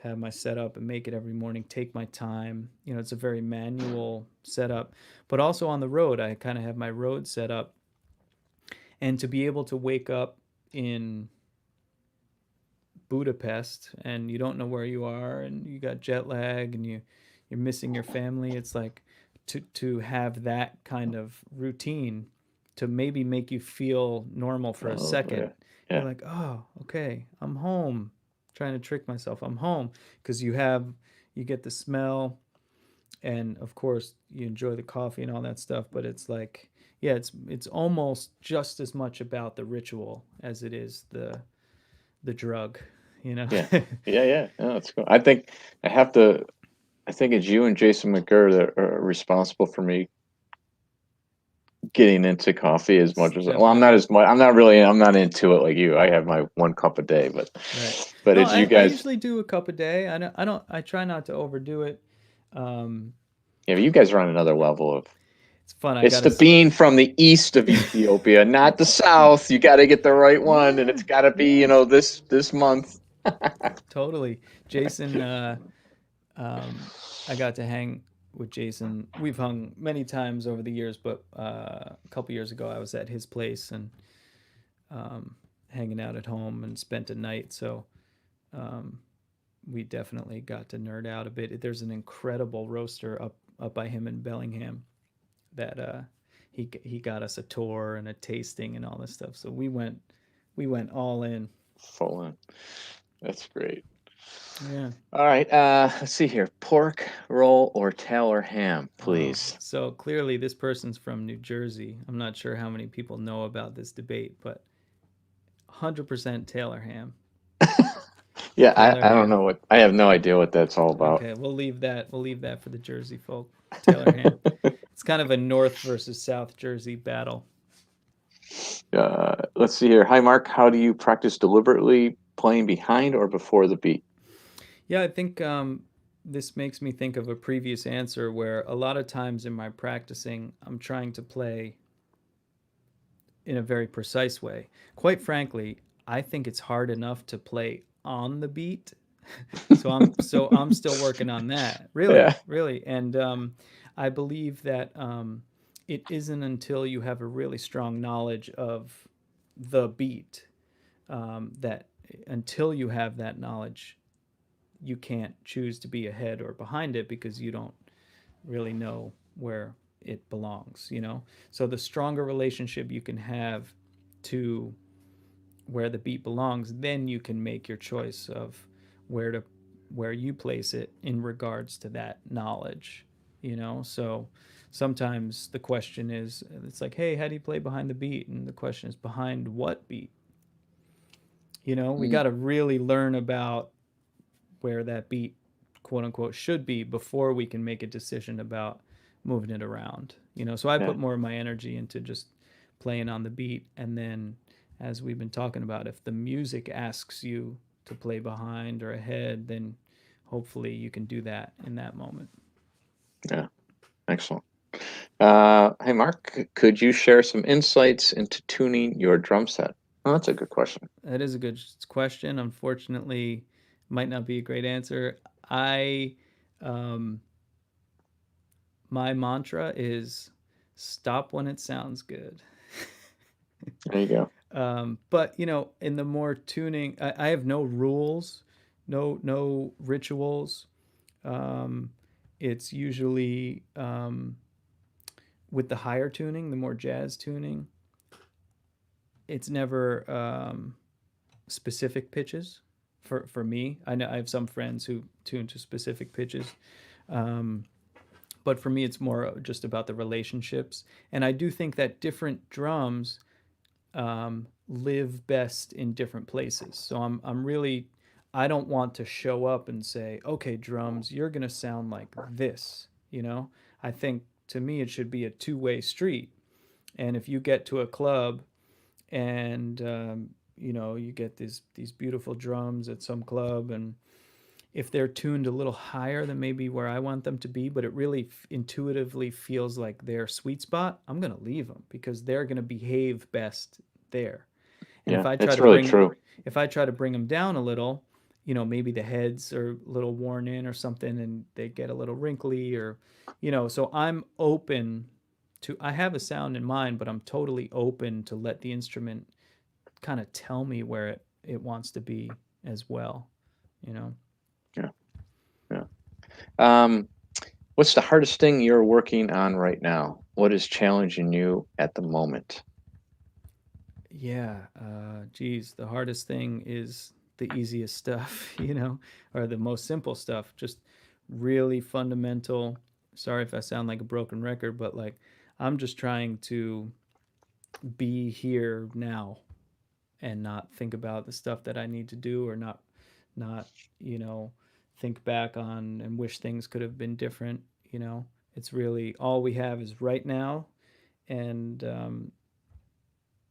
to have my setup and make it every morning, take my time. It's a very manual setup, but also on the road, I kind of have my road set up, and to be able to wake up in Budapest and you don't know where you are and you got jet lag and you're missing your family. It's like to have that kind of routine to maybe make you feel normal for a Oh, second. yeah. You're Yeah. like, oh, okay, I'm home. Trying to trick myself, I'm home, because you get the smell, and of course you enjoy the coffee and all that stuff. But it's like, yeah, it's almost just as much about the ritual as it is the drug, you know? Yeah. Yeah. Yeah. No, that's cool. I have to. I think it's you and Jason McGurr that are responsible for me getting into coffee as It's much as well. I'm not definitely as much. I'm not really. I'm not into it like you. I have my one cup a day, right. but No, it's you I guys. usually do a cup a day. I try not to overdo it. Um, Yeah, but you guys are on another level of. it's fun. I It's gotta the bean from the east of Ethiopia, not the south. You got to get the right one, and yeah, it's got to be, yeah, this month. totally. Jason, um, I got to hang with Jason. We've hung many times over the years, but a couple years ago I was at his place and um, hanging out at home and spent a night. So um, we definitely got to nerd out a bit. There's an incredible roaster up by him in Bellingham that he got us a tour and a tasting and all this stuff. So we went all in. Full in. That's great. Yeah. All right. Let's see here. Pork roll or tail or ham, Oh, please. so clearly this person's from New Jersey. I'm not sure how many people know about this debate, but 100% Taylor ham. Yeah, Taylor I don't ham. know what. I have no idea what that's all about. Okay, we'll leave that. We'll leave that for the Jersey folk. Taylor ham. It's kind of a North versus South Jersey battle. Let's see here. Hi, Mark. How do you practice deliberately playing behind or before the beat? Yeah, I think this makes me think of a previous answer where a lot of times in my practicing, I'm trying to play in a very precise way. Quite frankly, I think it's hard enough to play on the beat. So I'm still working on that. Really, Yeah. really. And I believe that it isn't until you have a really strong knowledge of the beat that until you have that knowledge, you can't choose to be ahead or behind it because you don't really know where it belongs, you know? So the stronger relationship you can have to where the beat belongs, then you can make your choice of where to where you place it in regards to that knowledge, you know? So sometimes the question is it's like, "Hey, how do you play behind the beat?" And the question is, "Behind what beat?" You know, we Mm, got to really learn about where that beat quote unquote should be before we can make a decision about moving it around, you know. So I yeah. put more of my energy into just playing on the beat, and then as we've been talking about, if the music asks you to play behind or ahead, then hopefully you can do that in that moment. Yeah. Excellent. Hey, Mark, could you share some insights into tuning your drum set? Oh, that's a good question. That is a good question. Unfortunately, might not be a great answer. I um My mantra is stop when it sounds good. There you go. But you know, in the more tuning, I have no rules, no rituals. Um, it's usually with the higher tuning, the more jazz tuning. It's never specific pitches for me. I know I have some friends who tune to specific pitches. Um, but for me, it's more just about the relationships. And I do think that different drums live best in different places. So I'm really, I don't want to show up and say, okay, drums, you're gonna sound like this. You know, I think to me it should be a two-way street. And if you get to a club and you know, you get these beautiful drums at some club, and if they're tuned a little higher than maybe where I want them to be, but it really intuitively feels like their sweet spot, I'm going to leave them because they're going to behave best there. And Yeah, it's really true. if I try to bring them down a little, you know, maybe the heads are a little worn in or something and they get a little wrinkly or, you know, so I'm open to, I have a sound in mind, but I'm totally open to let the instrument kind of tell me where it wants to be as well, you know? Yeah, yeah. Um, what's the hardest thing you're working on right now? What is challenging you at the moment? Yeah, geez, the hardest thing is the easiest stuff, you know, or the most simple stuff, just really fundamental. Sorry if I sound like a broken record, but like I'm just trying to be here now and not think about the stuff that I need to do or not, you know, think back on and wish things could have been different, you know. It's really all we have is right now and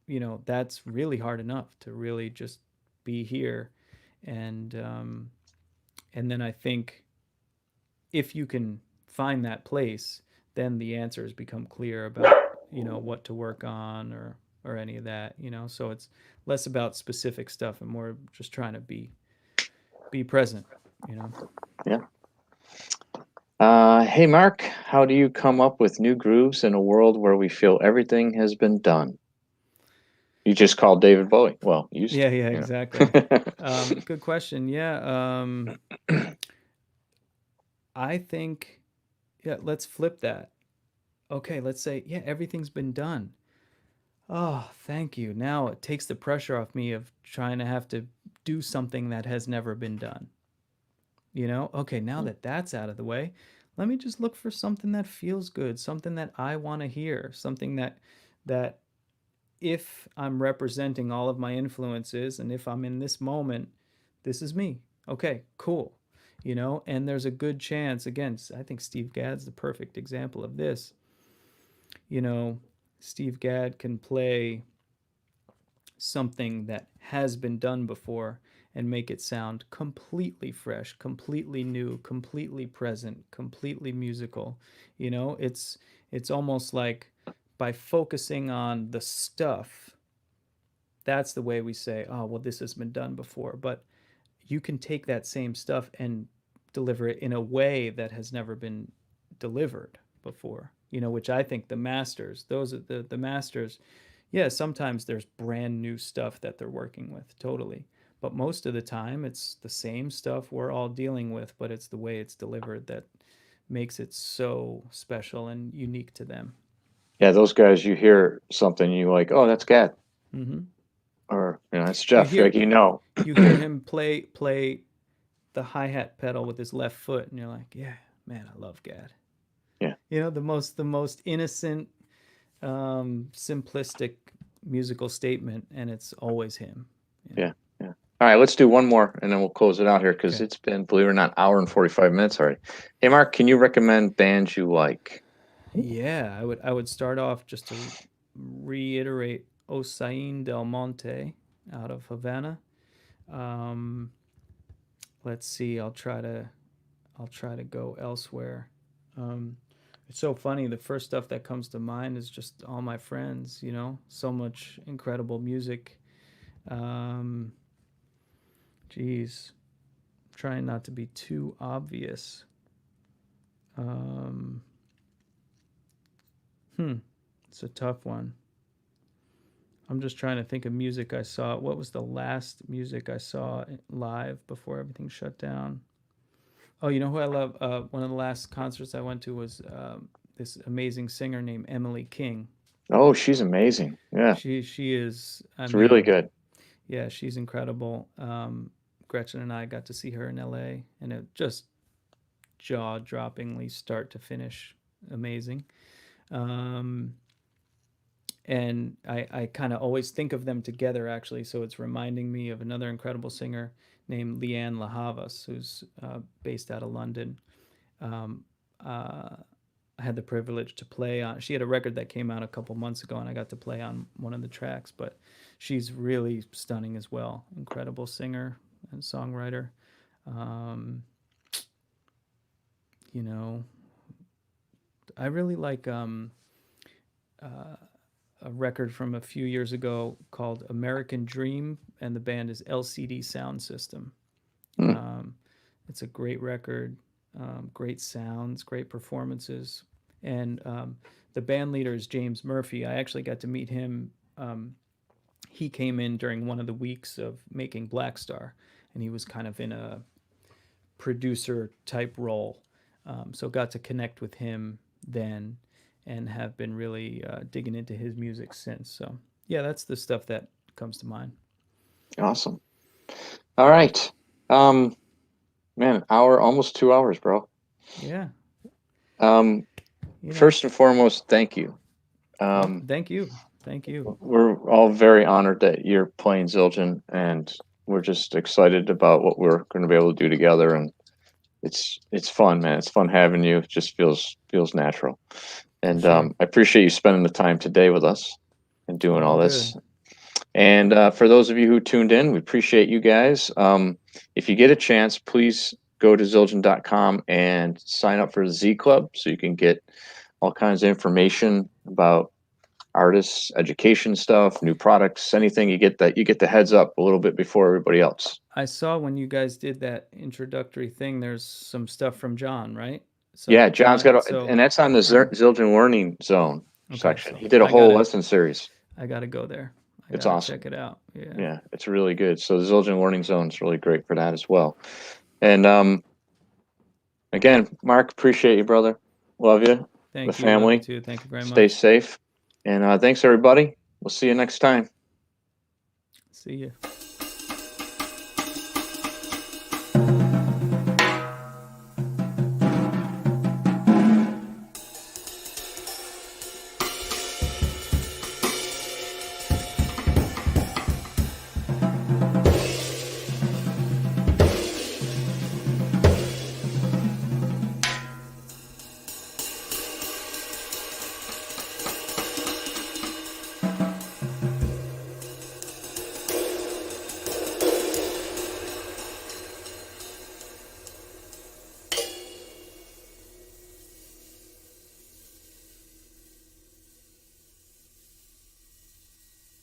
you know that's really hard enough to really just be here and and then I think if you can find that place then the answers become clear about you know what to work on or any of that, you know. So it's less about specific stuff and more just trying to be present, you know. Yeah. Hey Mark, how do you come up with new grooves in a world where we feel everything has been done? You just called David Bowie. Well, used Yeah, to, yeah, exactly. Good question. Yeah, I think, yeah, let's flip that. Okay, let's say, yeah, everything's been done. Oh, thank you. Now it takes the pressure off me of trying to have to do something that has never been done. Okay, now that that's out of the way, let me just look for something that feels good, something that I want to hear, something that if I'm representing all of my influences and if I'm in this moment, this is me. Okay, cool. And there's a good chance, again, I think Steve Gadd's the perfect example of this. You know, Steve Gadd can play something that has been done before and make it sound completely fresh, completely new, completely present, completely musical. It's almost like by focusing on the stuff, that's the way we say, oh, well, this has been done before. But you can take that same stuff and deliver it in a way that has never been delivered before, which I think the masters, those are the masters. Yeah, sometimes there's brand new stuff that they're working with, totally. But most of the time, it's the same stuff we're all dealing with, but it's the way it's delivered that makes it so special and unique to them. Yeah, those guys, you hear something, you like, oh, that's Gad, Hmm. or that's You Jeff. hear Like. you hear him play the hi-hat pedal with his left foot, and you're like, yeah, man, I love Gad. Yeah, The most innocent, simplistic musical statement, and it's always him. yeah, yeah. All right, let's do one more, and then we'll close it out here because Okay. it's been, believe it or not, hour and 45 minutes already. Hey Mark, can you recommend bands you like? Yeah, I would start off just to reiterate Osain Del Monte out of Havana. Um, let's see. I'll try to go elsewhere. Um, it's so funny. The first stuff that comes to mind is just all my friends. So much incredible music. Um, geez, trying not to be too obvious. Um, hmm, it's a tough one. I'm just trying to think of music I saw. What was the last music I saw live before everything shut down? Oh, you know who I love? One of the last concerts I went to was this amazing singer named Emily King. Oh, she's amazing. Yeah, She is. I it's really mean, good. yeah, she's incredible. Gretchen and I got to see her in L.A. and it just jaw-droppingly start to finish amazing. Um, and I kind of always think of them together actually. So it's reminding me of another incredible singer named Leanne LaHavas, who's based out of London. Um, uh, I had the privilege to play on. She had a record that came out a couple months ago, and I got to play on one of the tracks. But she's really stunning as well. Incredible singer and songwriter. Um, you know, I really like uh, a record from a few years ago called American Dream, and the band is LCD Sound System. Hmm. Um, it's a great record, great sounds, great performances. And the band leader is James Murphy. I actually got to meet him. He came in during one of the weeks of making Black Star, and he was kind of in a producer type role. So got to connect with him then and have been really digging into his music since. So, yeah, that's the stuff that comes to mind. Awesome. All right. Um, man, hour, almost 2 hours, bro. Yeah. Um, You know, First and foremost, thank you. oh, Um, thank you. Thank you. we're all very honored that you're playing Zildjian, and we're just excited about what we're going to be able to do together. And it's fun, man. It's fun having you. It just feels natural. For And sure. I appreciate you spending the time today with us and doing All all good. this. And for those of you who tuned in, we appreciate you guys. If you get a chance, please go to Zildjian.com and sign up for the Z Club so you can get all kinds of information about artists, education stuff, new products, anything. You get the heads up a little bit before everybody else. I saw when you guys did that introductory thing, there's some stuff from John, right? So Yeah, John's got, so and that's on the Zildjian Learning Zone okay, section. so He did a whole lesson series. I gotta go there. I It's gotta awesome. check it out. Yeah. Yeah, it's really good. So the Zildjian Learning Zone is really great for that as well. And again, Mark, appreciate you, brother. Love you. The Thank you. Love you family. too. Thank you very Stay much. safe. And thanks, everybody. We'll see you next time. See you.